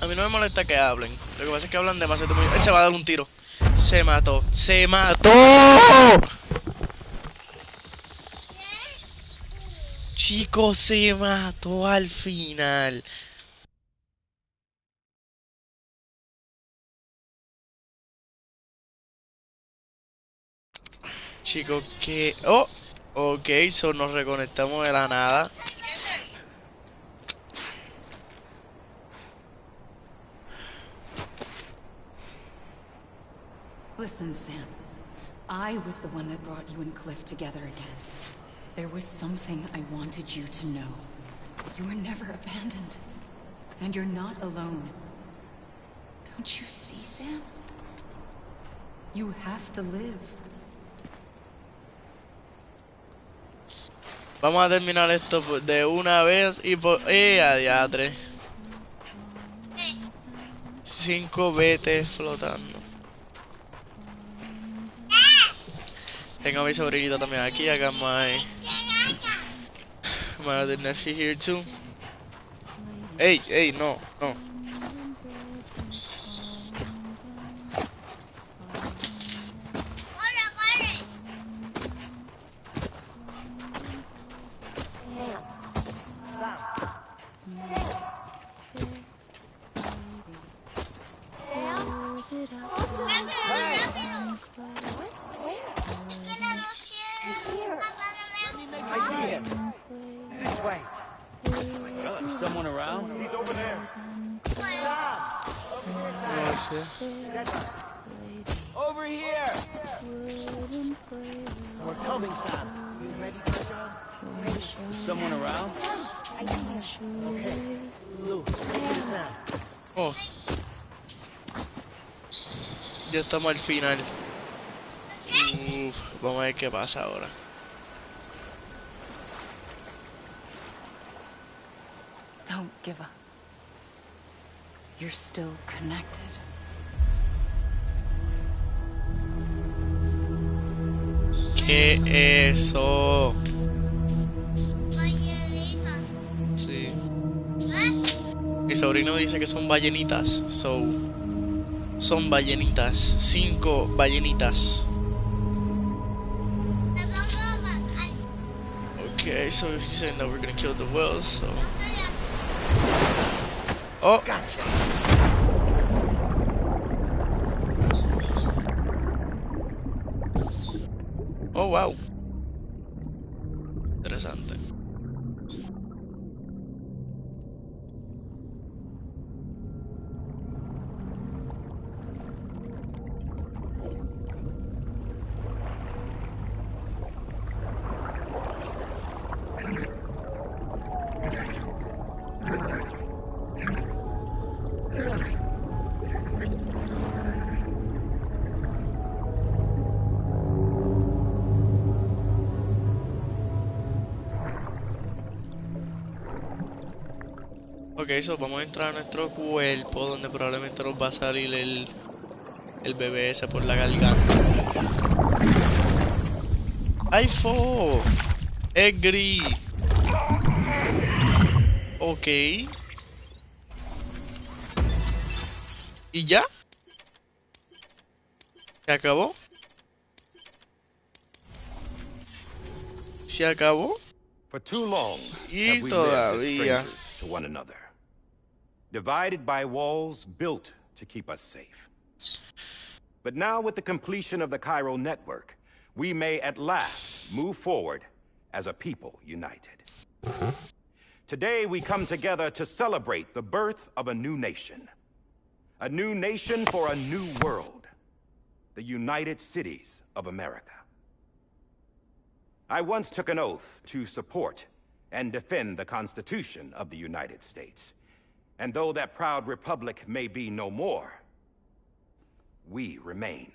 A mí no me molesta que hablen. Lo que pasa es que hablan demasiado. Él se va a dar un tiro. Se mató. ¡Se mató! Chicos, se mató al final. Chicos, que... Oh, ok, so nos reconectamos de la nada. Listen, Sam. I was the one that brought you and Cliff together again. There was something I wanted you to know. You were never abandoned. And you're not alone. Don't you see, Sam? You have to live. Vamos a terminar esto de una vez y por... adiatre. 5 veces flotando. Tengo a mi sobrinita también aquí. I got my other nephew here too. Ey, no. Someone around? He's over there. No sé. Over here! We're coming, Sam. You ready for the job? Is someone around? Okay. Blue, Sam. Oh. Ya estamos al final. Vamos a ver qué pasa ahora. Don't give up. You're still connected. ¿Qué eso? Sí. Mi sobrino dice que son ballenitas. Son ballenitas. 5 ballenitas. Okay, so he's saying that we're gonna kill the whales, so... Oh! Gotcha. Oh, wow. Interesante. Ok, so vamos a entrar a nuestro cuerpo donde probablemente nos va a salir el bebé ese por la garganta. ¡Ay, fo! Es gris. Ok. ¿Y ya? ¿Se acabó? ¿Se acabó? For too long Y have we lived as todavía. strangers to one another, divided by walls built to keep us safe. But now, with the completion of the chiral network, we may at last move forward as a people united. Today, we come together to celebrate the birth of a new nation. A new nation for a new world. The United Cities of America. I once took an oath to support and defend the Constitution of the United States. And though that proud republic may be no more, we remain.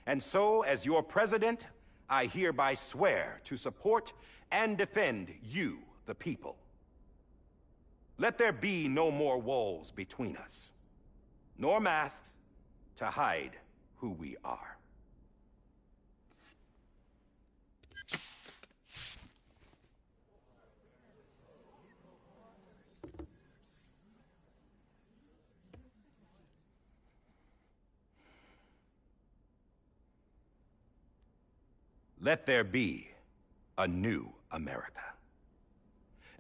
And so, as your president, I hereby swear to support and defend you, the people. Let there be no more walls between us, nor masks to hide who we are. let there be a new America.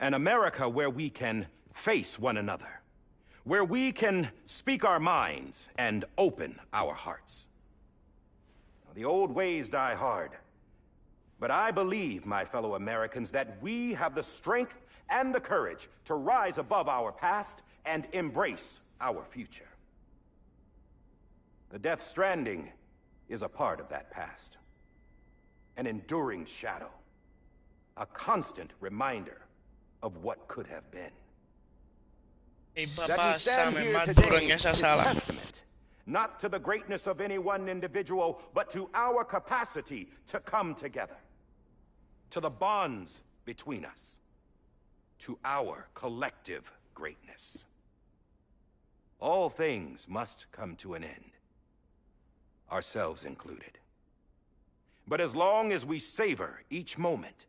An America where we can face one another, where we can speak our minds and open our hearts. The old ways die hard, but I believe, my fellow Americans, that we have the strength and the courage to rise above our past and embrace our future. The Death Stranding is a part of that past. An enduring shadow. A constant reminder of what could have been. That we stand here today is testament, not to the greatness of any one individual, but to our capacity to come together. To the bonds between us. To our collective greatness. All things must come to an end. Ourselves included. But as long as we savor each moment,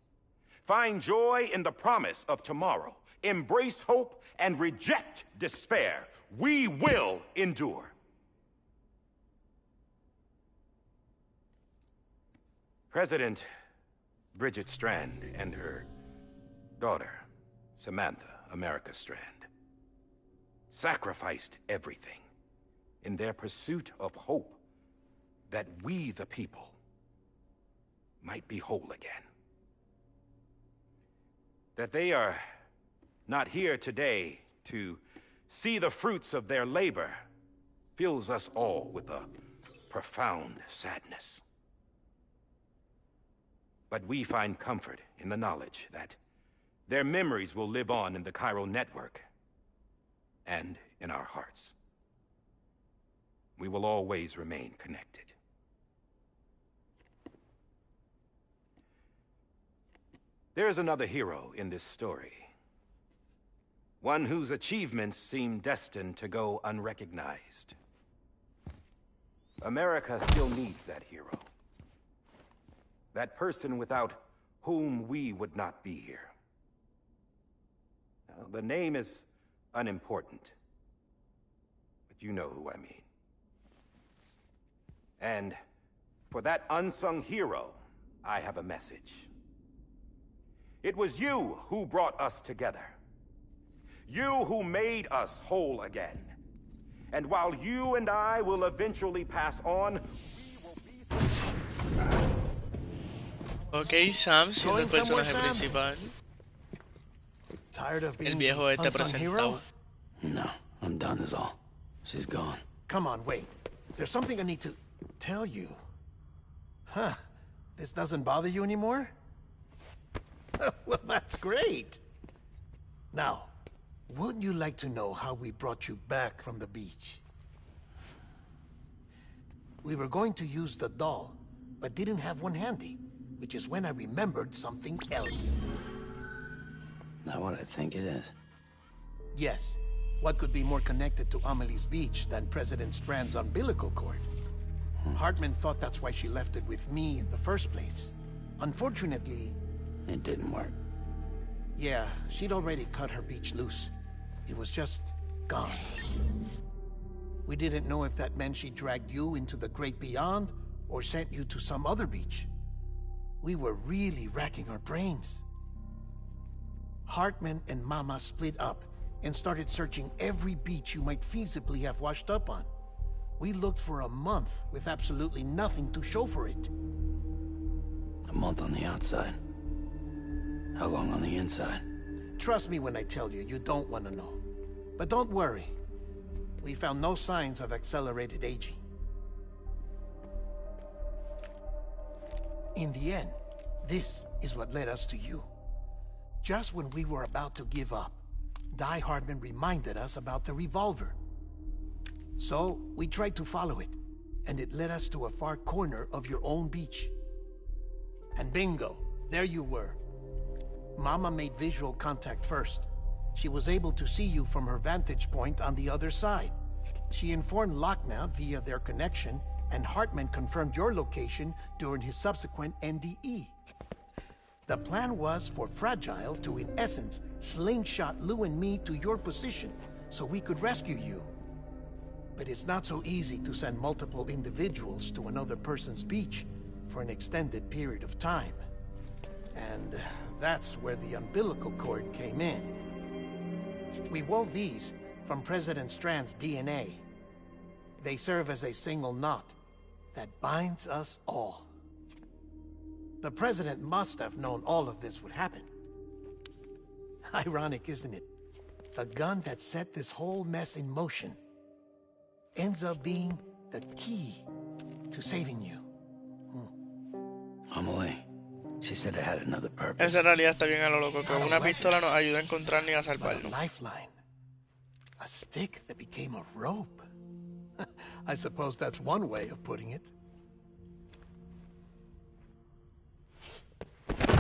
find joy in the promise of tomorrow, embrace hope, and reject despair, we will endure. President Bridget Strand and her daughter, Samantha America Strand, sacrificed everything in their pursuit of hope that we, the people, might be whole again. That they are not here today to see the fruits of their labor fills us all with a profound sadness. But we find comfort in the knowledge that their memories will live on in the chiral network and in our hearts. We will always remain connected. There is another hero in this story. One whose achievements seem destined to go unrecognized. America still needs that hero. That person without whom we would not be here. Now, the name is unimportant, but you know who I mean. And for that unsung hero, I have a message. It was you who brought us together. You who made us whole again. And while you and I will eventually pass on, we will be... Ok, Sam siendo el personaje principal. Tired of being El viejo este unsung hero? presentado. No, I'm done is all. She's gone. Come on, wait. There's something I need to tell you. Huh. This doesn't bother you anymore? Well, that's great. Now, wouldn't you like to know how we brought you back from the beach? We were going to use the doll, but didn't have one handy, which is when I remembered something else. Not what I think it is. Yes. What could be more connected to Amelie's beach than President Strand's umbilical cord? Hartman thought that's why she left it with me in the first place. Unfortunately... It didn't work. Yeah, she'd already cut her beach loose. It was just gone. We didn't know if that meant she dragged you into the great beyond, or sent you to some other beach. We were really racking our brains. Hartman and Mama split up and started searching every beach you might feasibly have washed up on. We looked for a month with absolutely nothing to show for it. A month on the outside. How long on the inside? Trust me when I tell you, you don't want to know. But don't worry. We found no signs of accelerated aging. In the end, this is what led us to you. Just when we were about to give up, Die Hardman reminded us about the revolver. So, we tried to follow it, and it led us to a far corner of your own beach. And bingo, there you were. Mama made visual contact first. She was able to see you from her vantage point on the other side. She informed Lochna via their connection, and Hartman confirmed your location during his subsequent NDE. The plan was for Fragile to, in essence, slingshot Lou and me to your position, so we could rescue you. But it's not so easy to send multiple individuals to another person's beach, for an extended period of time. And that's where the umbilical cord came in. We wove these from President Strand's DNA. They serve as a single knot that binds us all. The President must have known all of this would happen. Ironic, isn't it? The gun that set this whole mess in motion ends up being the key to saving you. Amelie, she said it had another purpose. Esa en realidad está bien a lo loco, que una pistola nos ayuda a encontrarlo y a But a salvarlo. lifeline. A stick that became a rope. I suppose that's one way of putting it.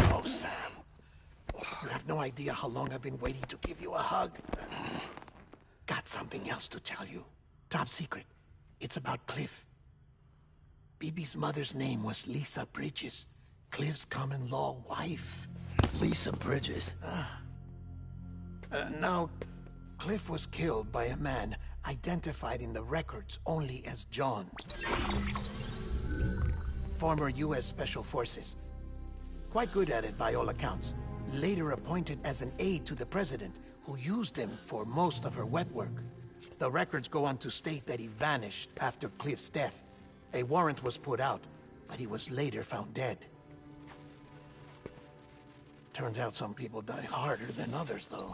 Oh, Sam. You have no idea how long I've been waiting to give you a hug. Got something else to tell you. Top secret. It's about Cliff. Bibi's mother's name was Lisa Bridges, Cliff's common-law wife. Lisa Bridges? Now, Cliff was killed by a man identified in the records only as John. Former U.S. Special Forces. Quite good at it by all accounts. Later appointed as an aide to the president, who used him for most of her wet work. The records go on to state that he vanished after Cliff's death. A warrant was put out, but he was later found dead. Turns out some people die harder than others, though.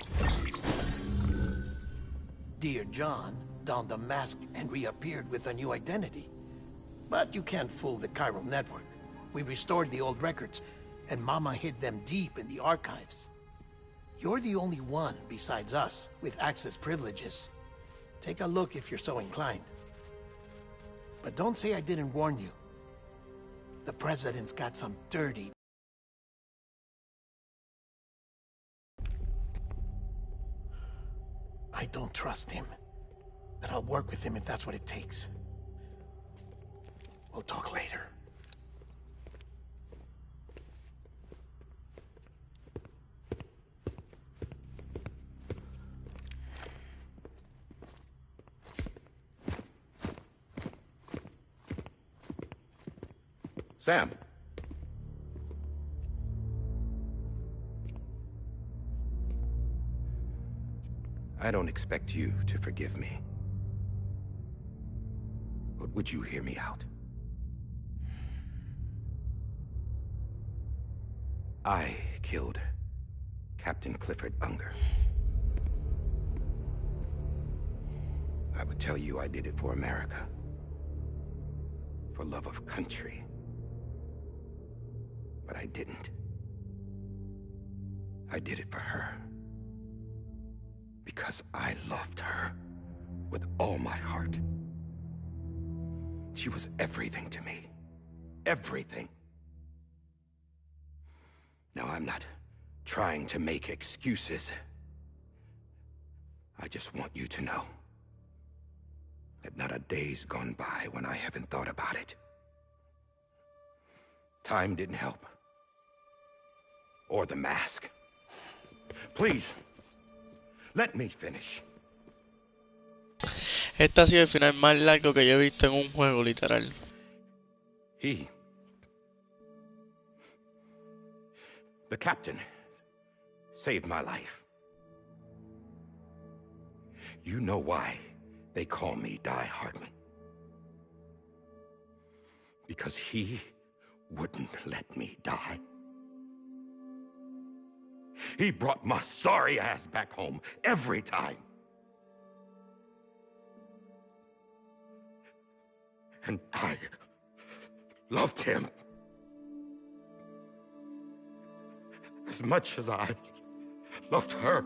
Dear John donned a mask and reappeared with a new identity. But you can't fool the chiral network. We restored the old records, and Mama hid them deep in the archives. You're the only one besides us with access privileges. Take a look if you're so inclined. But don't say I didn't warn you. The president's got some dirty... I don't trust him. But I'll work with him if that's what it takes. We'll talk later. Sam. I don't expect you to forgive me. But would you hear me out? I killed Captain Clifford Unger. I would tell you I did it for America. For love of country. But I didn't. I did it for her. Because I loved her with all my heart. She was everything to me. Everything. Now, I'm not trying to make excuses. I just want you to know that not a day's gone by when I haven't thought about it. Time didn't help. Or the mask. Please, let me finish. Este ha sido el final más largo que yo he visto en un juego, literal. The captain, saved my life. You know why they call me Die Hardman. Because he wouldn't let me die. He brought my sorry ass back home every time. And I loved him as much as I loved her.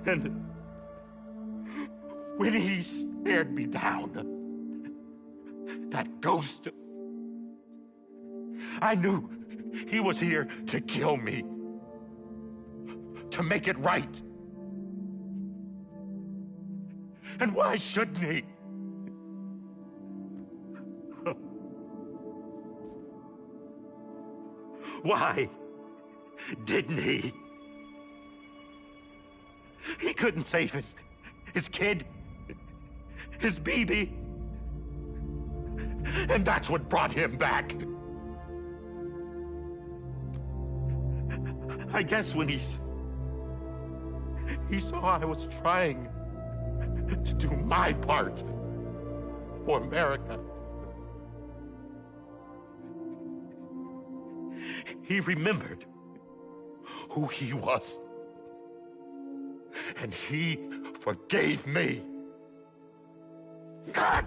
And when he stared me down, that ghost, I knew he was here to kill me, to make it right. And why shouldn't he? Why didn't he? He couldn't save his kid, his baby. And that's what brought him back. I guess when he saw I was trying to do my part for America, he remembered who he was. And he forgave me. God!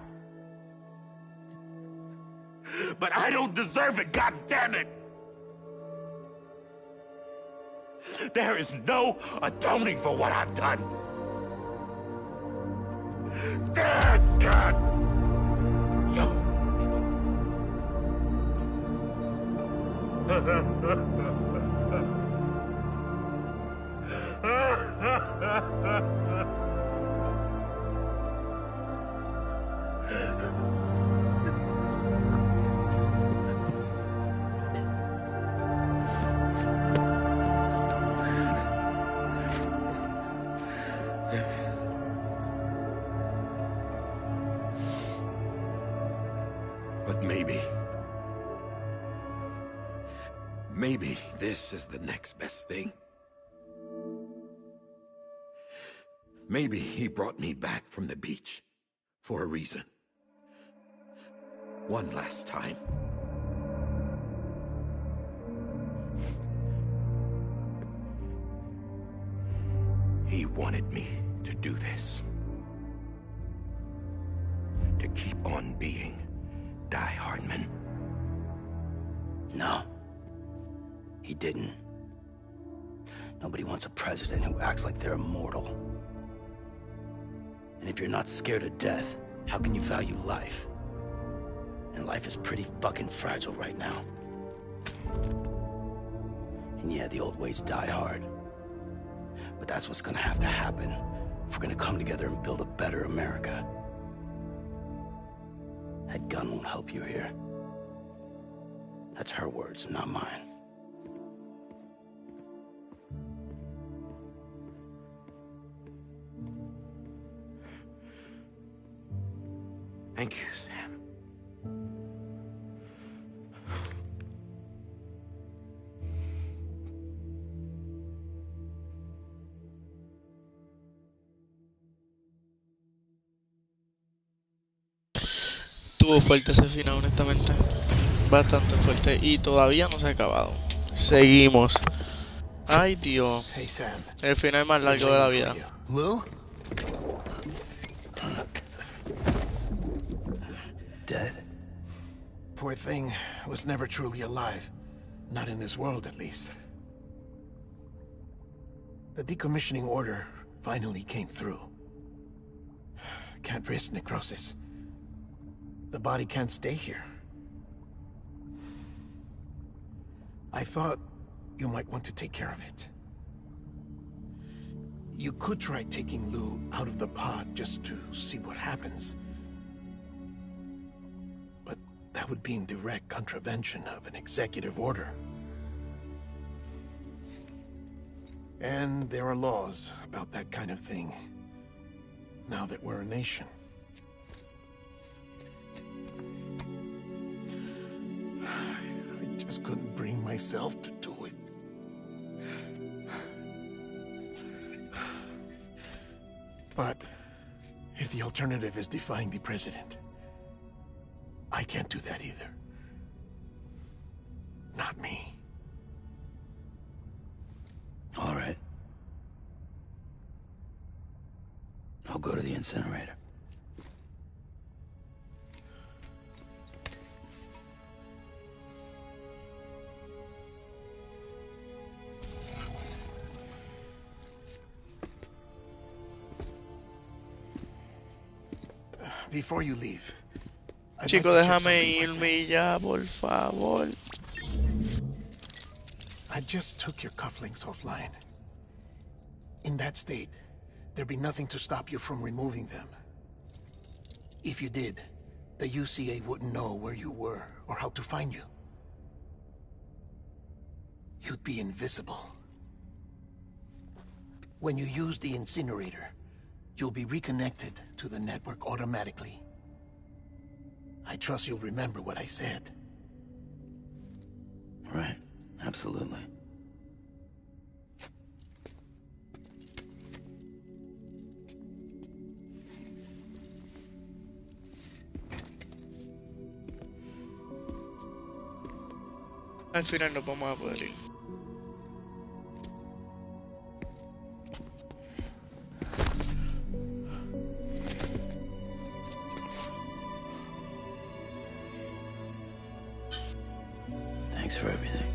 But I don't deserve it, God damn it! There is no atoning for what I've done. God! But maybe this is the next best thing. Maybe he brought me back from the beach for a reason. One last time. He wanted me to do this. To keep on being Die Hardman. No. He didn't. Nobody wants a president who acts like they're immortal. And if you're not scared of death, how can you value life? And life is pretty fucking fragile right now. And yeah, the old ways die hard. But that's what's gonna have to happen if we're gonna come together and build a better America. That gun won't help you here. That's her words, not mine. Thank you, Sam. Tuvo fuerte ese final, honestamente. Bastante fuerte. Y todavía no se ha acabado. Seguimos. Ay, Dios. Hey, Sam. El final más largo de la vida. Lou? Dead? Poor thing was never truly alive. Not in this world, at least. The decommissioning order finally came through. Can't risk necrosis. The body can't stay here. I thought you might want to take care of it. You could try taking Lou out of the pod just to see what happens. But that would be in direct contravention of an executive order. And there are laws about that kind of thing, now that we're a nation. I just couldn't bring myself to do it. But if the alternative is defying the president, I can't do that either. Not me. All right. I'll go to the incinerator. Before you leave, Chico, déjame irme ya, por favor. I just took your cufflinks offline. In that state, there'd be nothing to stop you from removing them. If you did, the UCA wouldn't know where you were or how to find you. You'd be invisible. When you use the incinerator, you'll be reconnected to the network automatically. I trust you'll remember what I said. Right. Absolutely. Al final nos vamos a poder ir. Thanks for everything.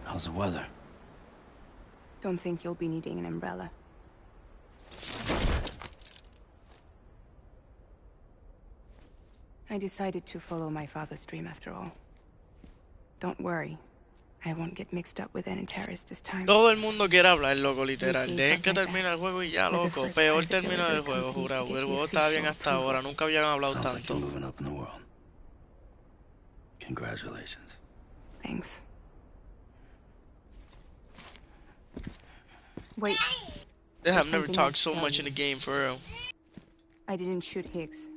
How's the weather? Don't think you'll be needing an umbrella. I decided to follow my father's dream after all. Don't worry. I won't get mixed up with any terrorists this time. Todo el mundo quiere hablar, loco, literal. Dejen que termine el juego y ya, loco. Peor termina el juego, jurado. El juego estaba bien hasta ahora. Nunca habían hablado Sounds like tanto. you're moving up in the world. Congratulations. Thanks. Wait. They have there's never something talked to so tell much you. in the game, for real. I didn't shoot Higgs.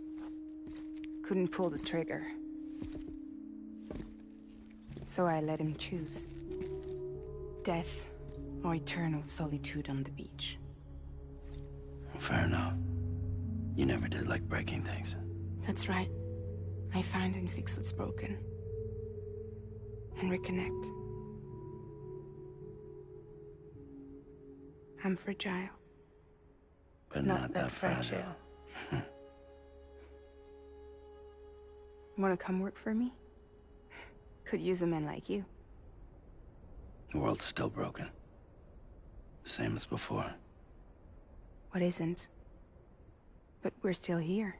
Couldn't pull the trigger. So I let him choose. Death or eternal solitude on the beach. Fair enough. You never did like breaking things. That's right. I find and fix what's broken. And reconnect. I'm fragile. But not that fragile. Wanna come work for me? Could use a man like you. The world's still broken. Same as before. What isn't? But we're still here.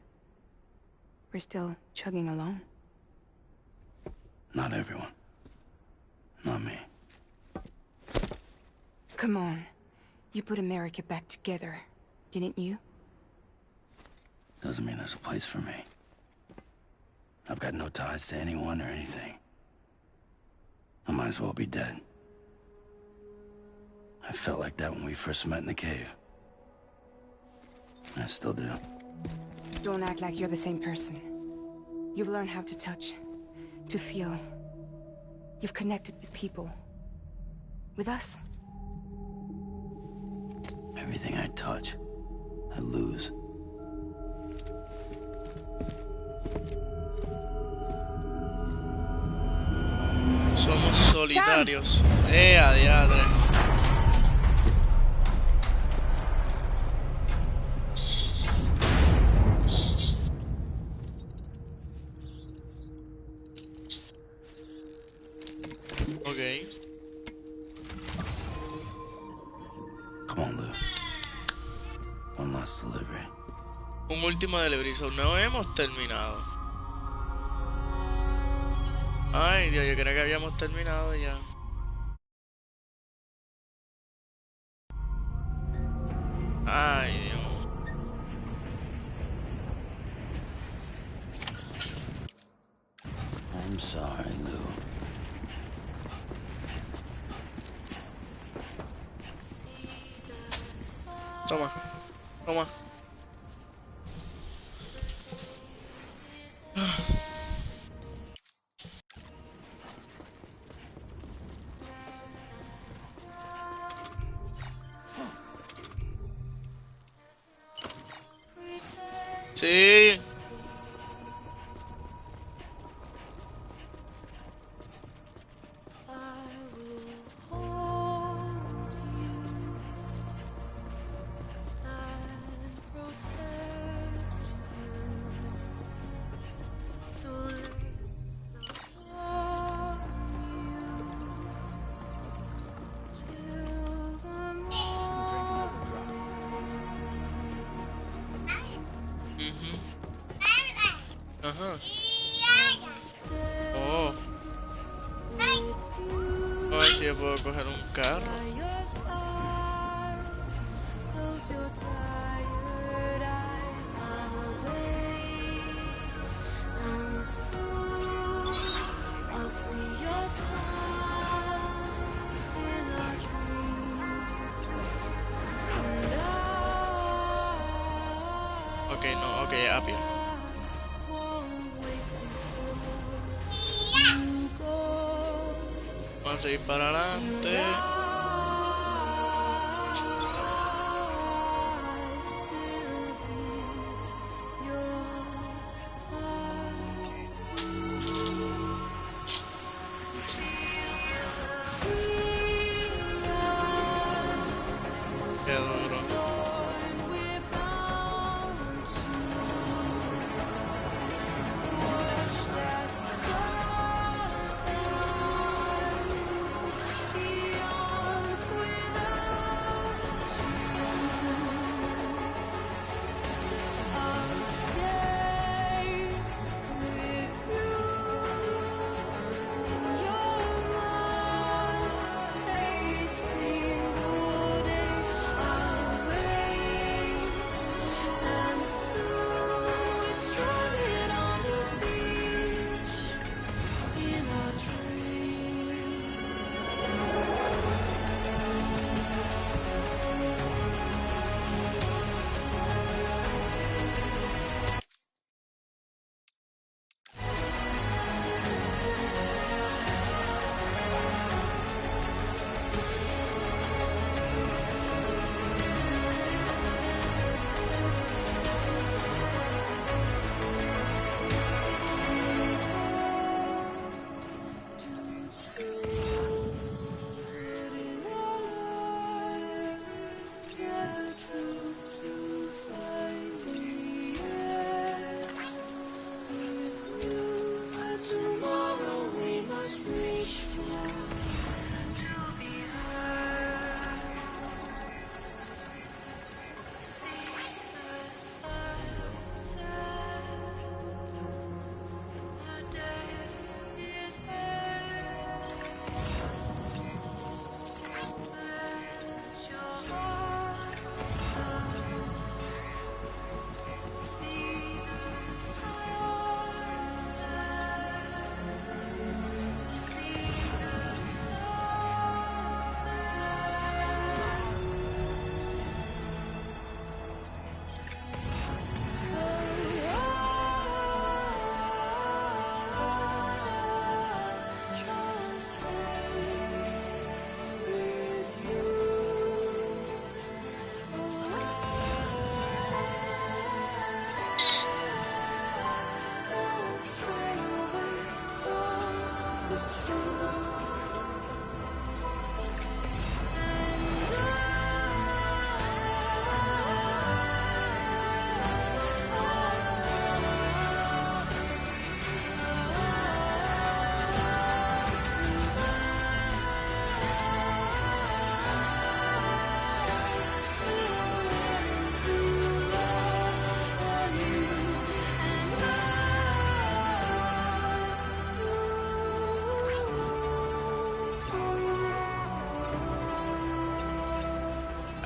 We're still chugging along. Not everyone. Not me. Come on. You put America back together, didn't you? Doesn't mean there's a place for me. I've got no ties to anyone or anything. I might as well be dead. I felt like that when we first met in the cave. I still do. Don't act like you're the same person. You've learned how to touch, to feel. You've connected with people. With us. Everything I touch, I lose. Somos solitarios. Adiadre. Ok. Come on, Lou. One last delivery. Un último delivery, so no hemos terminado. Ay, Dios, yo creo que habíamos terminado ya. Ay, Dios. I'm sorry, Lou. Toma, toma. Sí. Ajá. Oh. A ver si yo puedo coger un carro. Ok, no, ok, a pie. Vamos a seguir para adelante. Qué duro.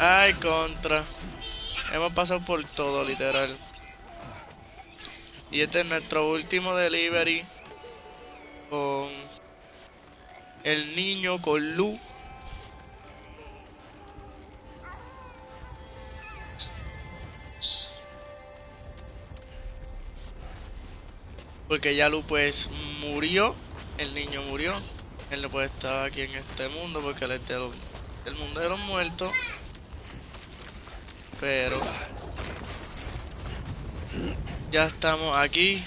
Ay, contra. Hemos pasado por todo, literal. Y este es nuestro último delivery con el niño, con Lu. Porque ya Lu pues murió. El niño murió. Él no puede estar aquí en este mundo porque él es del mundo de los muertos. Pero ya estamos aquí.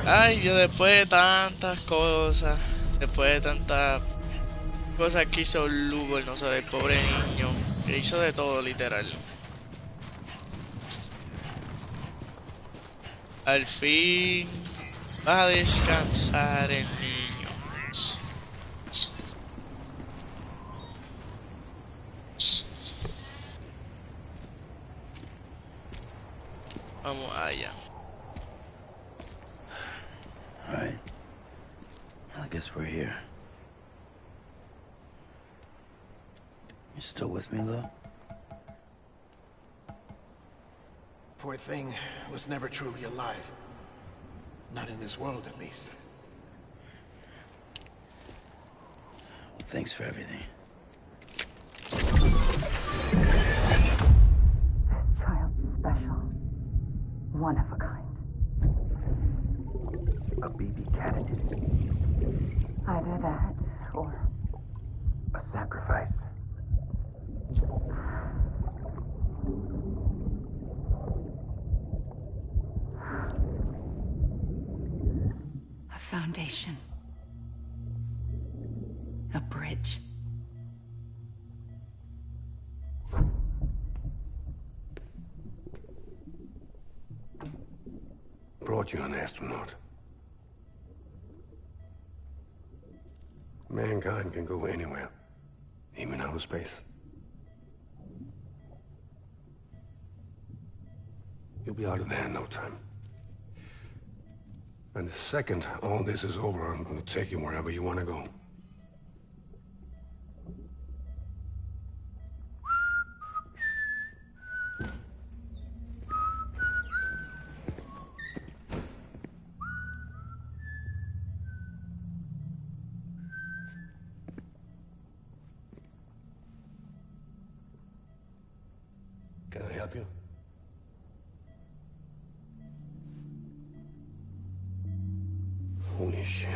Ay, yo después de tantas cosas, después de tantas cosas que hizo Lu por nosotros, el pobre niño, que hizo de todo literal. Al fin va a descansar el niño. Vamos allá. I guess we're here. You still with me, Lou? Poor thing was never truly alive. Not in this world, at least. Well, thanks for everything. Child special. One of a kind. A BB candidate. Either that, or... A sacrifice. a foundation. A bridge. Brought you an astronaut. Mankind can go anywhere, even outer space. You'll be out of there in no time. And the second all this is over, I'm gonna take you wherever you want to go. Can I help you? Holy shit.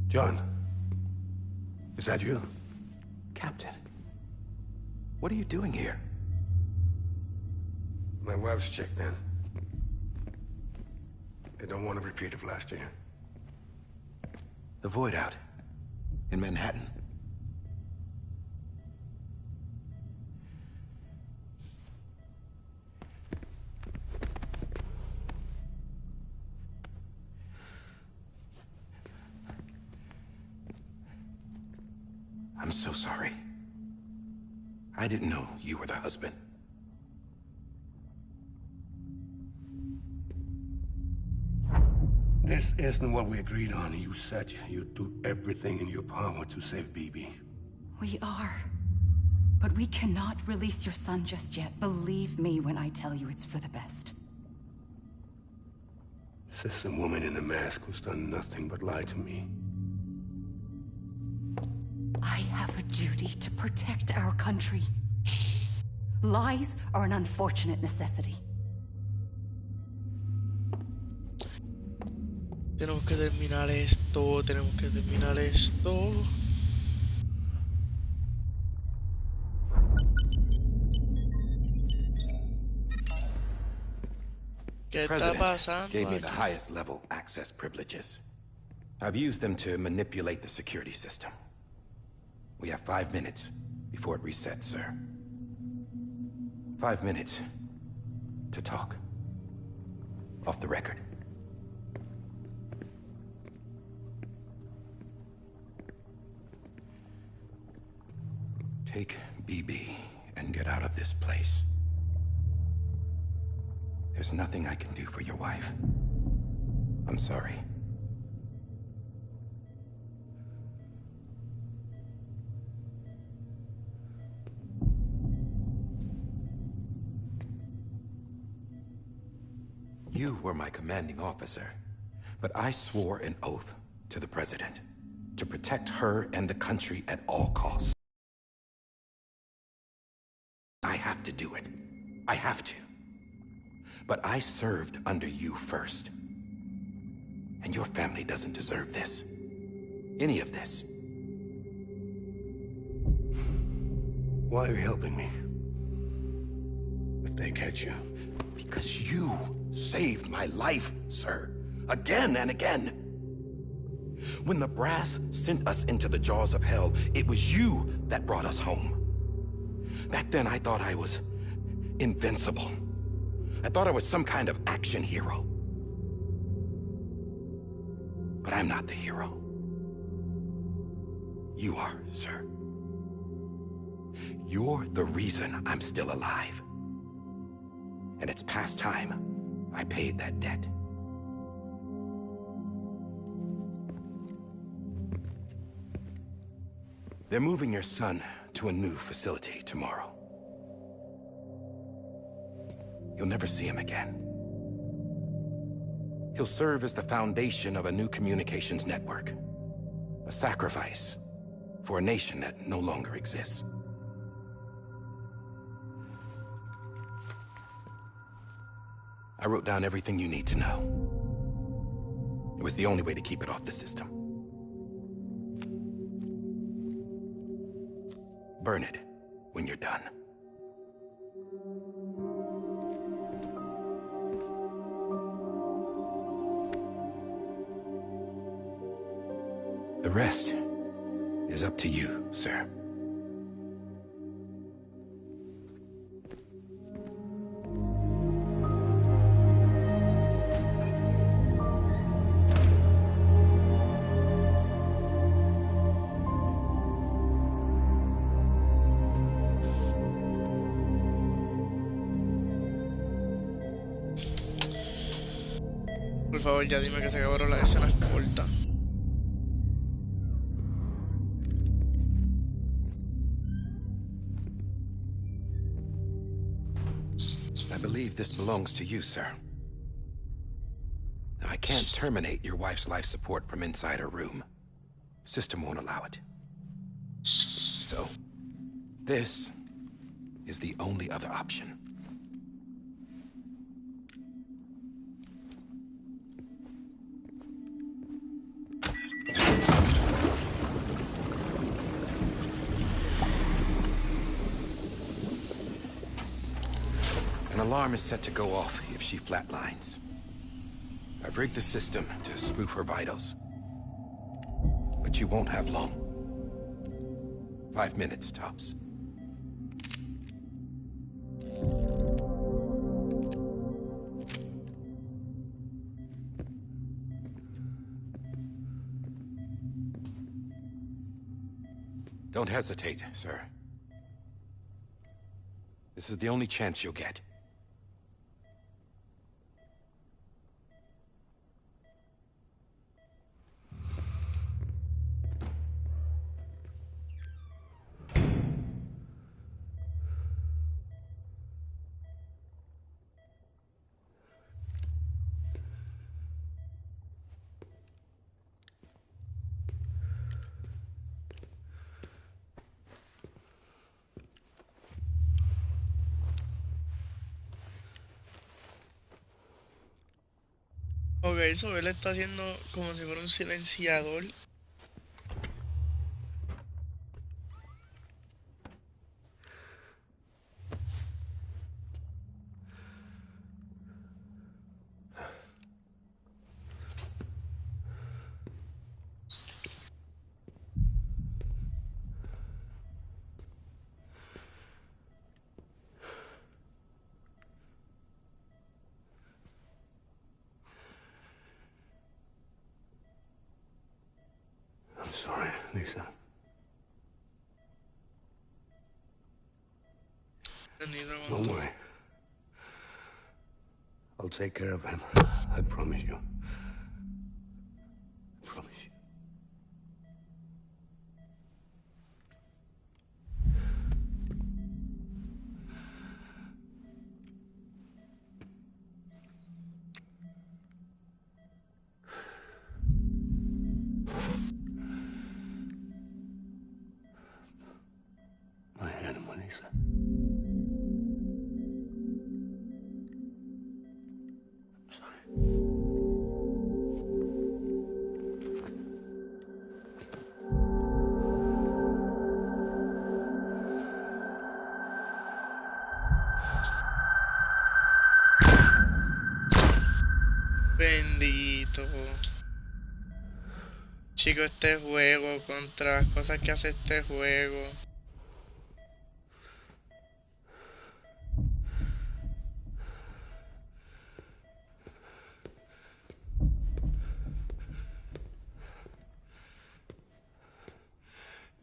John, is that you? Captain, what are you doing here? My wife's checked in. They don't want a repeat of last year. The Void Out in Manhattan. I'm so sorry. I didn't know you were the husband. This isn't what we agreed on. You said you'd do everything in your power to save BB. We are. But we cannot release your son just yet. Believe me when I tell you it's for the best. This is a woman in a mask who's done nothing but lie to me. I have a duty to protect our country. Lies are an unfortunate necessity. Tenemos que terminar esto, tenemos que terminar esto. ¿Qué está pasando? Gave me the highest level access privileges. I've used them to manipulate the security system. We have 5 minutes before it resets, sir. 5 minutes to talk. Off the record. Take BB and get out of this place. There's nothing I can do for your wife. I'm sorry. You were my commanding officer, but I swore an oath to the President to protect her and the country at all costs. I have to do it. I have to. But I served under you first. And your family doesn't deserve this. Any of this. Why are you helping me? If they catch you. Because you saved my life, sir. Again and again. When the brass sent us into the jaws of hell, it was you that brought us home. Back then, I thought I was invincible. I thought I was some kind of action hero. But I'm not the hero. You are, sir. You're the reason I'm still alive. And it's past time I paid that debt. They're moving your son to a new facility tomorrow. You'll never see him again. He'll serve as the foundation of a new communications network. A sacrifice for a nation that no longer exists. I wrote down everything you need to know. It was the only way to keep it off the system. Burn it when you're done. The rest is up to you, sir. Por favor, ya dime que se acabaron las escenas cortas. I believe this belongs to you, sir. Now, I can't terminate your wife's life support from inside her room. System won't allow it. So, this is the only other option. An alarm is set to go off if she flatlines. I've rigged the system to spoof her vitals. But you won't have long. 5 minutes, tops. Don't hesitate, sir. This is the only chance you'll get. Ok, eso él está haciendo como si fuera un silenciador. I'm sorry, Lisa. Don't worry. I'll take care of him. I promise you. I promise you. My animal, Lisa. I'm sorry. Bendito. Chico, este juego contra las cosas que hace este juego.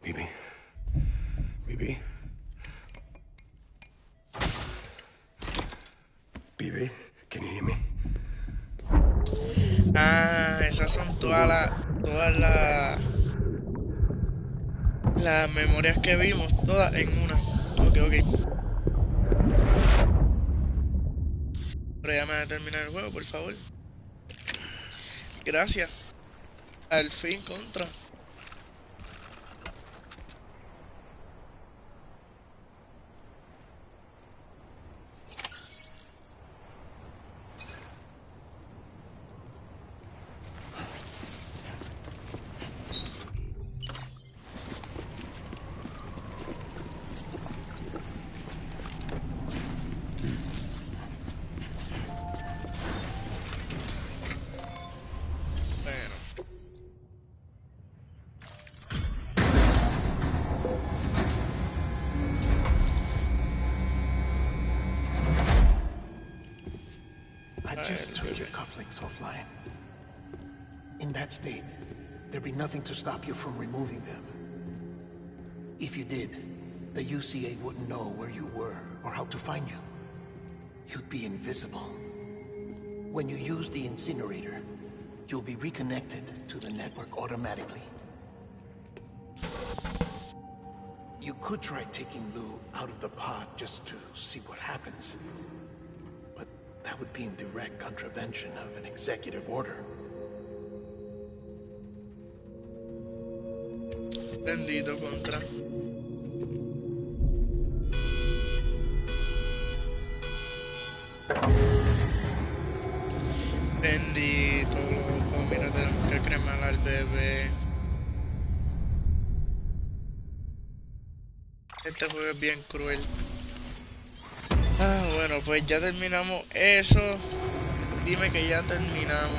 Bibi. Bibi. Bibi, can you hear me? Ah, esas son todas las las memorias que vimos, todas en una. Ok, ok. Pero ya me va a terminar el juego, por favor. Gracias. Al fin, contra. Bueno. I just took your cufflinks offline. In that state, there'd be nothing to stop you from removing them. If you did, the UCA wouldn't know where you were or how to find you. You'd be invisible. When you use the incinerator, you'll be reconnected to the network automatically. You could try taking Lou out of the pod just to see what happens. But that would be in direct contravention of an executive order. Bendito contra. Bendito, loco. Mira, tenemos que cremar al bebé. Este juego es bien cruel. Ah, bueno, pues ya terminamos eso. Dime que ya terminamos.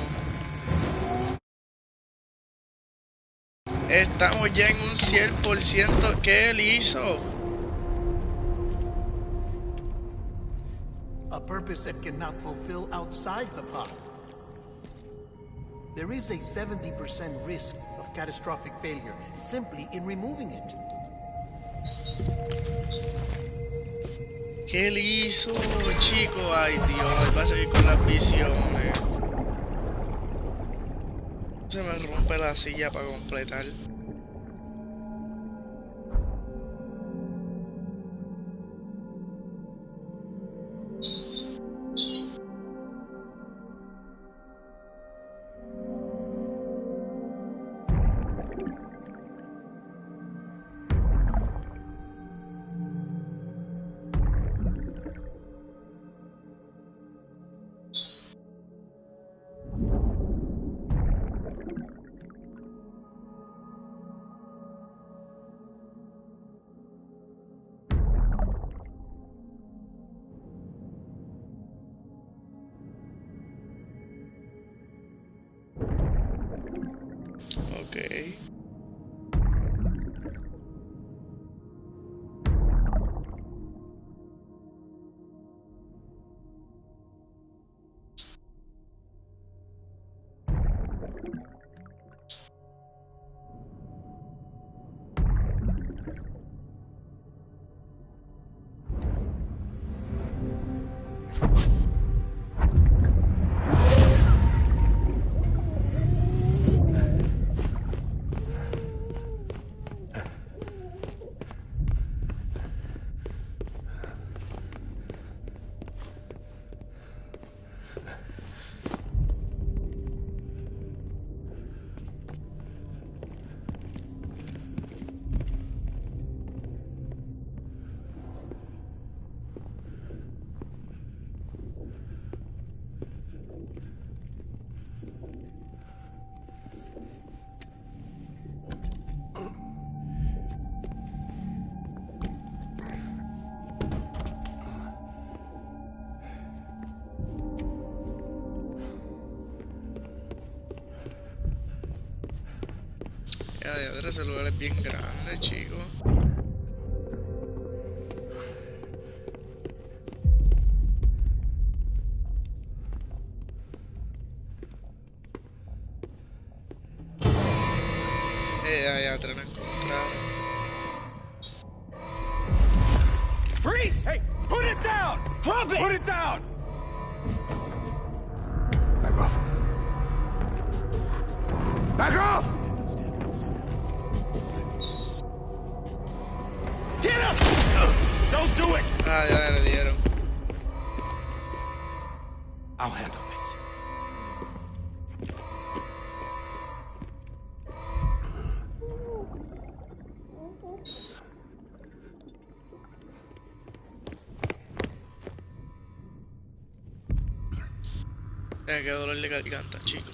Estamos ya en un 100%. ¿Qué él hizo? A purpose that cannot fulfill outside the pod. There is a 70% risk of catastrophic failure simply in removing it. ¿Qué él hizo, chico? Ay, Dios, va a seguir con las visiones. Se me rompe la silla para completar. Ok. Ese lugar es bien grande, chico. Allá atrás nos encontraron. Freeze! Hey, put it down! Drop it! Put it down! Back off. Back off! Ah, ya le dieron. I'll handle this. Qué dolor de garganta, chico.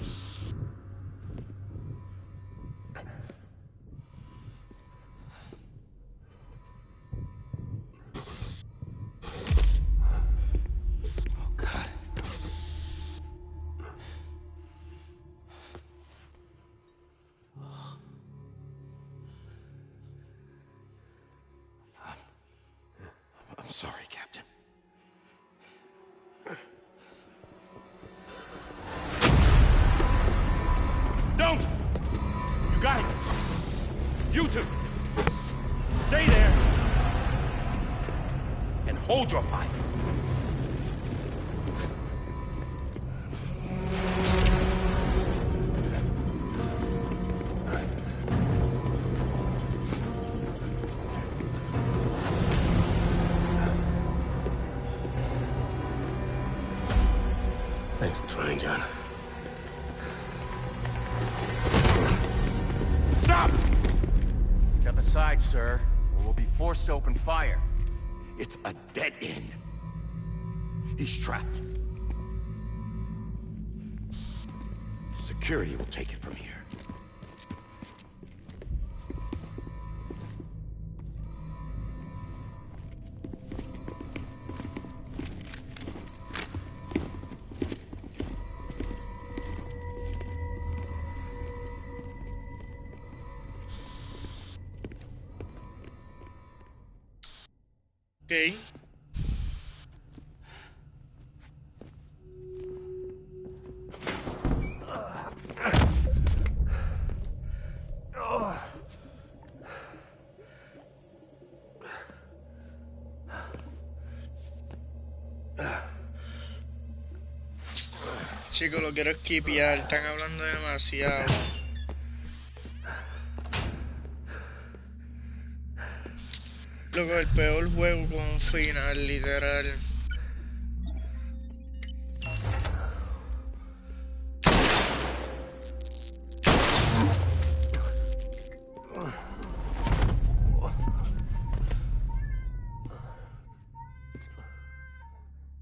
I'm sorry, Captain. Don't! You got it! You two! Stay there! And hold your fire! Thanks for trying, John. Stop! Step aside, sir, or we'll be forced to open fire. It's a dead end. He's trapped. Security will take it from here. Okay. Chicos, lo quiero esquipear, están hablando demasiado. Loco, el peor juego con un final, literal.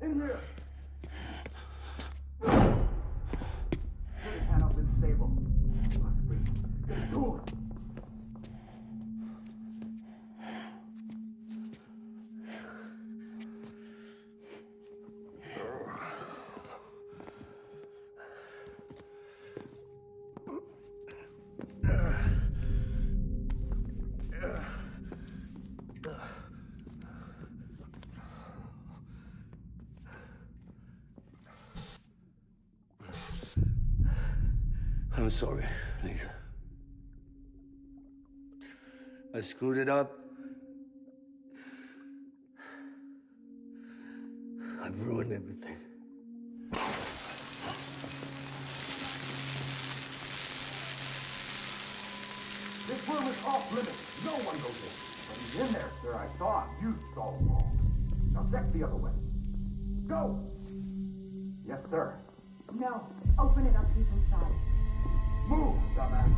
In here! Put his hand up and stable. Get to him! I'm sorry, Lisa. I screwed it up. I've ruined everything. This room is off limits. No one goes in. But he's in there, sir. I saw him. You saw him all. Now check the other way. Go! Yes, sir. No. Open it up. He's inside. Move, dumbass.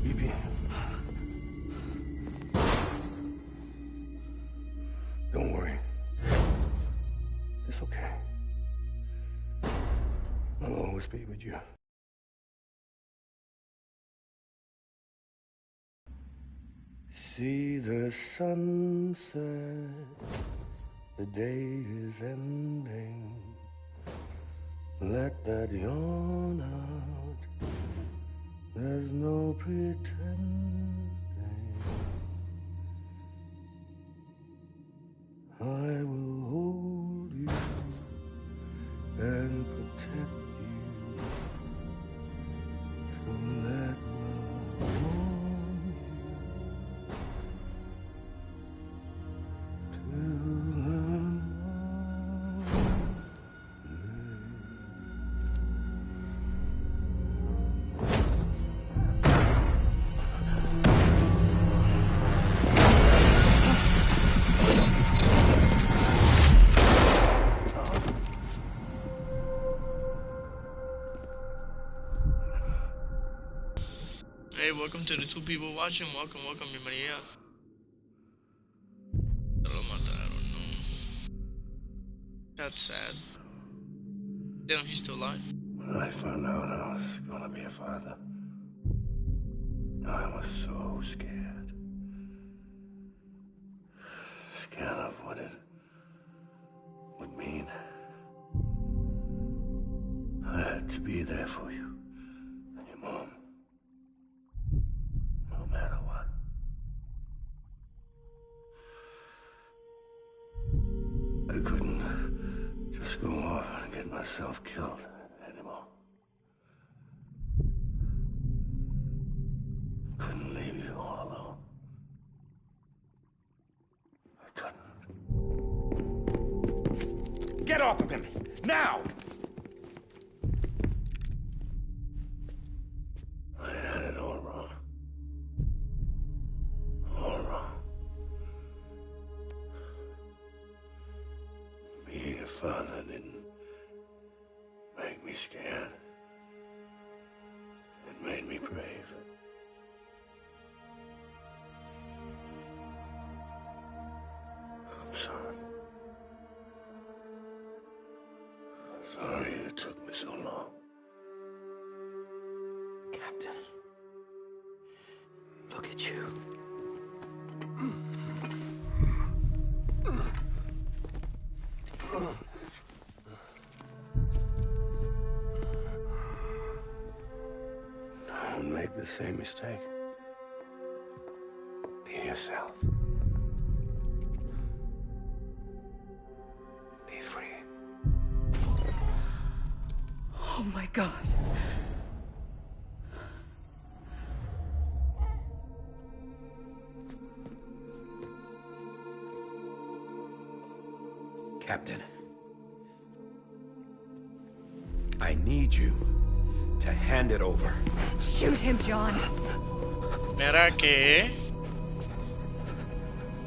Evie. Don't worry. It's okay. I'll always be with you. See the sunset, the day is ending. Let that yawn out, there's no pretending. I will hold you and protect you. So let love warm you till Hey, welcome to the two people watching. Welcome, bienvenida. Lo mataron, no. That's sad. Damn, he's still alive. When I found out I was gonna be a father, I was so scared. Scared of what it would mean. I had to be there for you and your mom. No matter what. I couldn't just go off and get myself killed anymore. Couldn't leave you all alone. I couldn't. Get off of him! Now! I had it all wrong. All wrong. Being a father didn't make me scared. It made me brave. I'm sorry. Sorry it took me so long. Captain, look at you. Don't make the same mistake. Be yourself. Be free. Oh my God. Captain, I need you to hand it over. Shoot him, John. Mira que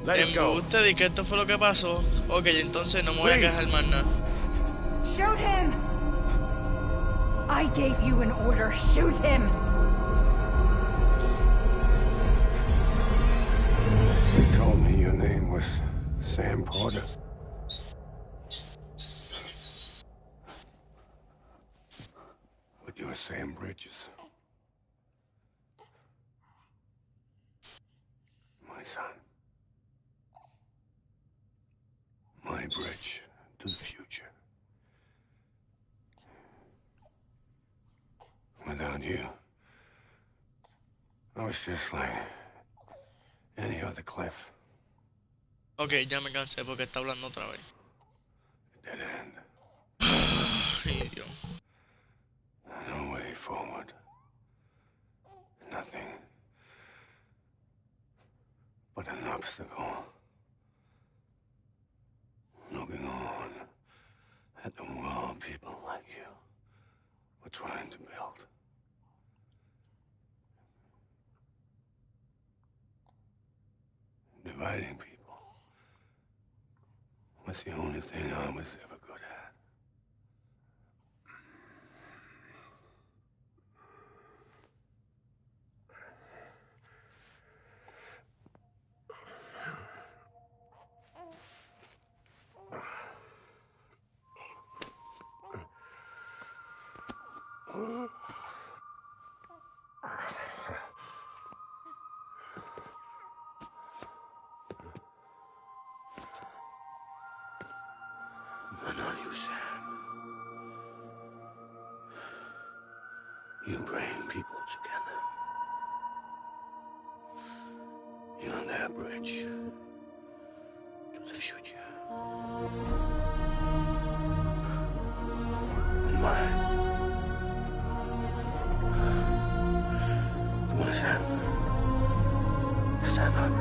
Let it go. embuste de que esto fue lo que pasó. Ok, entonces no me voy a quejar más nada. Shoot him! I gave you an order. Shoot him! You told me your name was Sam Porter. But you're Sam Bridges. My son. My bridge to the future. Without you, I was just like any other Cliff. Ok, ya me cansé porque está hablando otra vez. Dead end. Ay, Dios. No way forward. Nothing but an obstacle. Looking on at the world people like you were trying to build. Dividing people was the only thing I was ever good at. But not you, Sam. You bring people together. You're their bridge to the future. And mine. Come on, Sam. Stand up.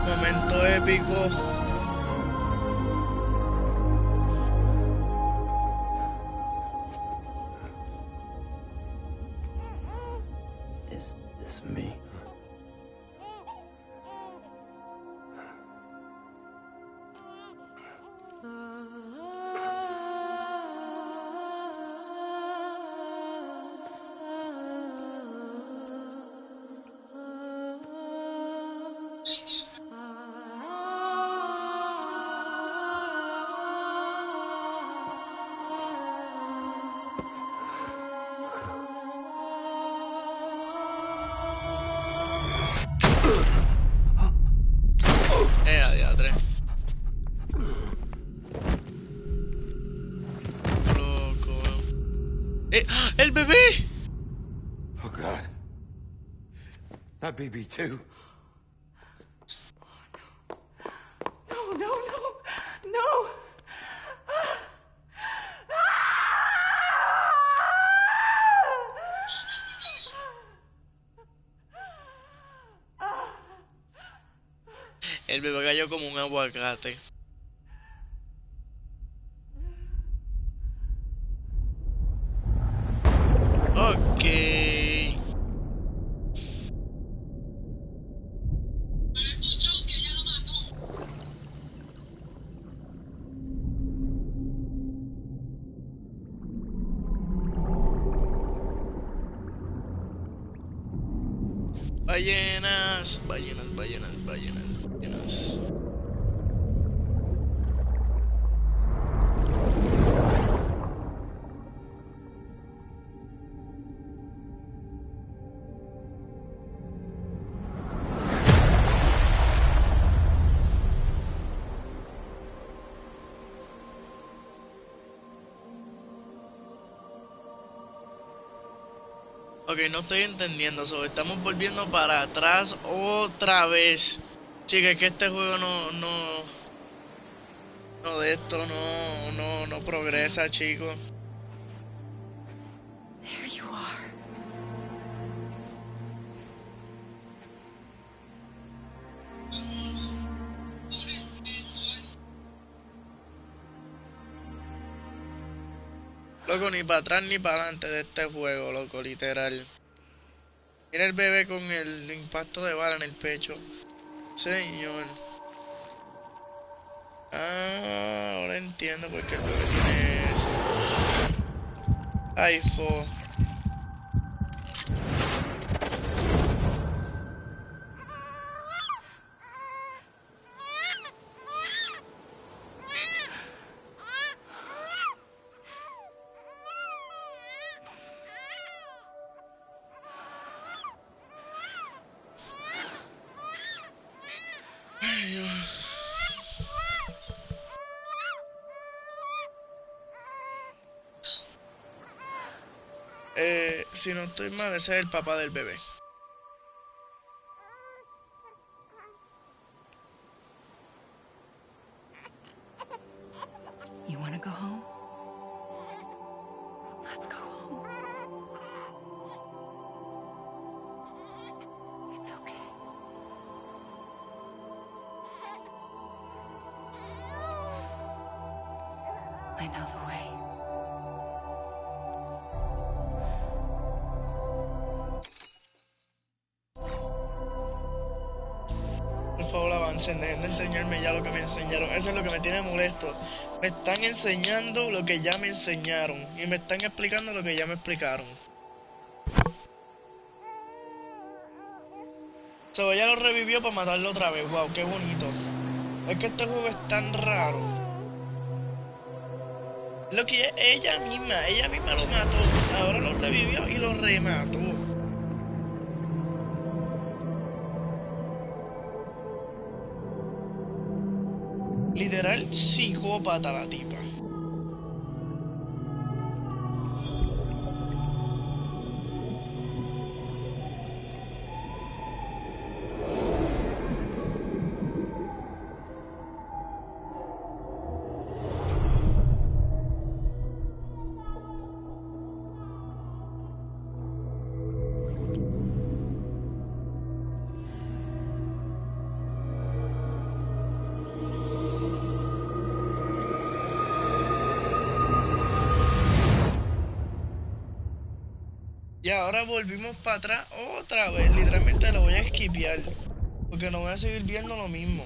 Momento épico. Is this me? madre. Loco. ¡Ah! ¡El bebé! Oh, God. Not BB2. No, no, no, no! El bebé cayó como un aguacate. Ok. Ballenas, ballenas, ballenas, ballenas, ballenas. Ok, no estoy entendiendo eso. Estamos volviendo para atrás otra vez. Chica, es que este juego no de esto no progresa, chicos. There you are. Loco, ni para atrás ni para adelante de este juego, loco, literal. Mira el bebé con el impacto de bala en el pecho. Señor. Ah, ahora entiendo por qué el bebé tiene eso. Ay, fo. Ay, Dios. Si no estoy mal, ese es el papá del bebé. You want to go home? Let's go home. It's okay. I know the way. Por favor, avancen, dejen de enseñarme ya lo que me enseñaron. Eso es lo que me tiene molesto. Me están enseñando lo que ya me enseñaron. Y me están explicando lo que ya me explicaron. So, ella lo revivió para matarlo otra vez. Wow, qué bonito. Es que este juego es tan raro. Lo que ella misma lo mató. Ahora lo revivió y lo remató. Literal psicópata la tipa. Y ahora volvimos para atrás otra vez. Literalmente lo voy a esquipear. Porque no voy a seguir viendo lo mismo.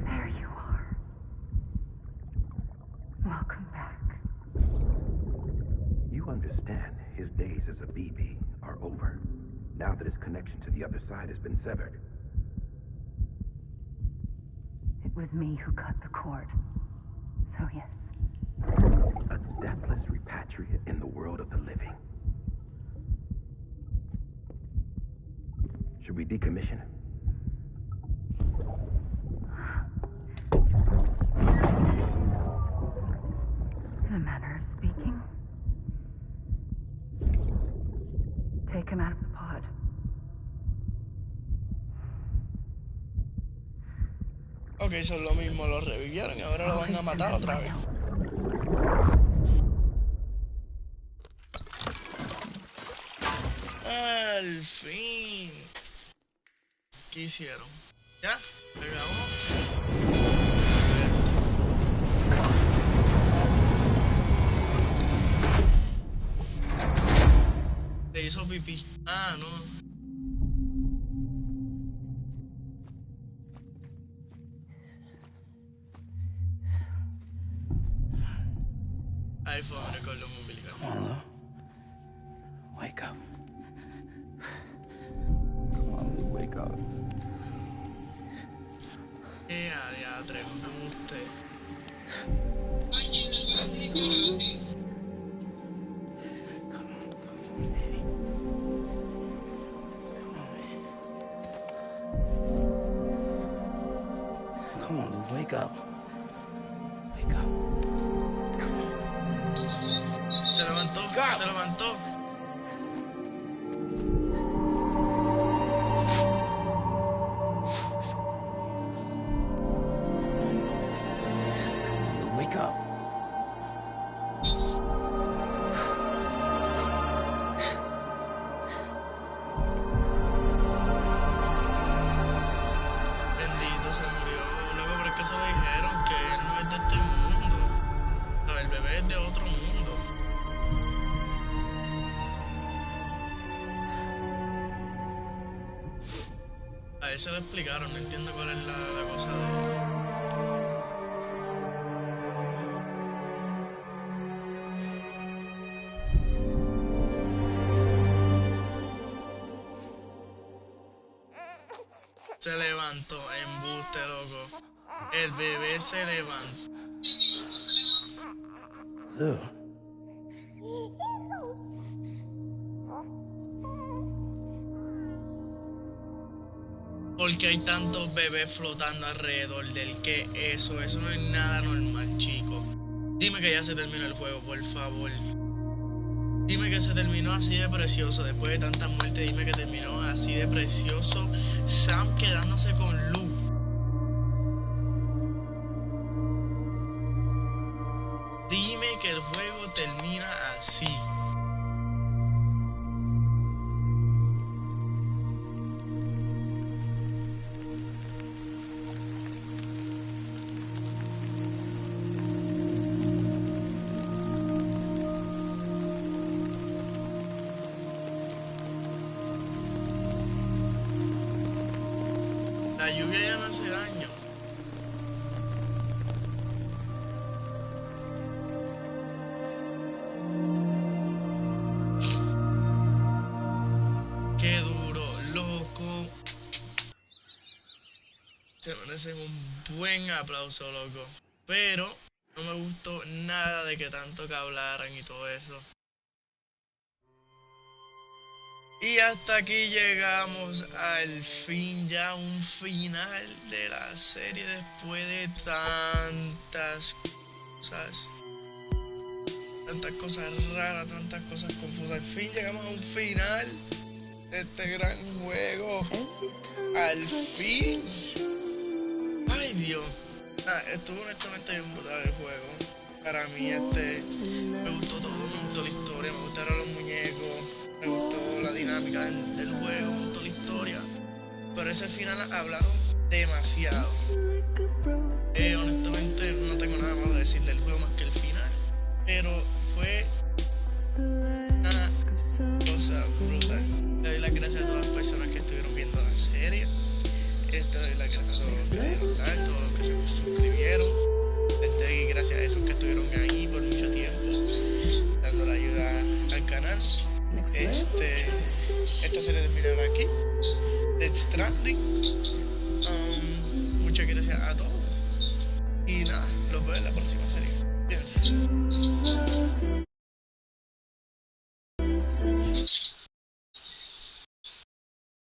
There you are. Welcome back. You understand his days as a BB are over, now that his connection to the other side has been severed. It was me who cut the cord. we decommission it? In a manner of speaking. Take him out of the pod. Ok, son lo mismo, lo revivieron y ahora lo van a matar otra vez. Al fin. ¿Qué hicieron? ¿Ya? ¿Pegamos? Le hizo pipí. Ah, no. Ahí fue donde recuerdo umbilical. Come on, Lou. Wake up. Come on, Lou, wake up. Diadre, embuste. Come on, Lou, wake up. Wake up. Se levantó, se levantó. Wake up. Bendito, se murió. Luego, pero es que se lo dijeron que él no es de este mundo. No, el bebé es de otro mundo. A eso lo explicaron, no entiendo cuál es la cosa de... Se levantó, embuste, loco. El bebé se levantó. Lou. Porque hay tantos bebés flotando alrededor del que eso no es nada normal, chico. Dime que ya se terminó el juego, por favor. Dime que se terminó así de precioso, después de tantas muertes, dime que terminó así de precioso. Sam quedándose con Luke. Dime que el juego termina así. La lluvia ya no hace daño. Qué duro, loco. Se merecen un buen aplauso, loco. Pero no me gustó nada de que tanto que hablaran y todo eso. Y hasta aquí llegamos al fin, ya un final de la serie después de tantas cosas raras, tantas cosas confusas. Al fin llegamos a un final de este gran juego. Al fin. Ay, Dios. Estuvo honestamente bien brutal el juego. Para mí me gustó todo, me gustó la historia, me gustaron los muñecos. Me gustó la dinámica del juego, me gustó la historia. Pero ese final hablaron demasiado. Honestamente no tengo nada malo de decir del juego más que el final. Pero fue una cosa brutal. Le doy las gracias a todas las personas que estuvieron viendo la serie. Le doy las gracias a todos los que le dieron like, todos los que se suscribieron. Les doy gracias a esos que estuvieron ahí por mucho tiempo, dando la ayuda al canal. Esta serie terminará aquí. STRANDING. Muchas gracias a todos. Y nada, los veo en la próxima serie. Cuídense.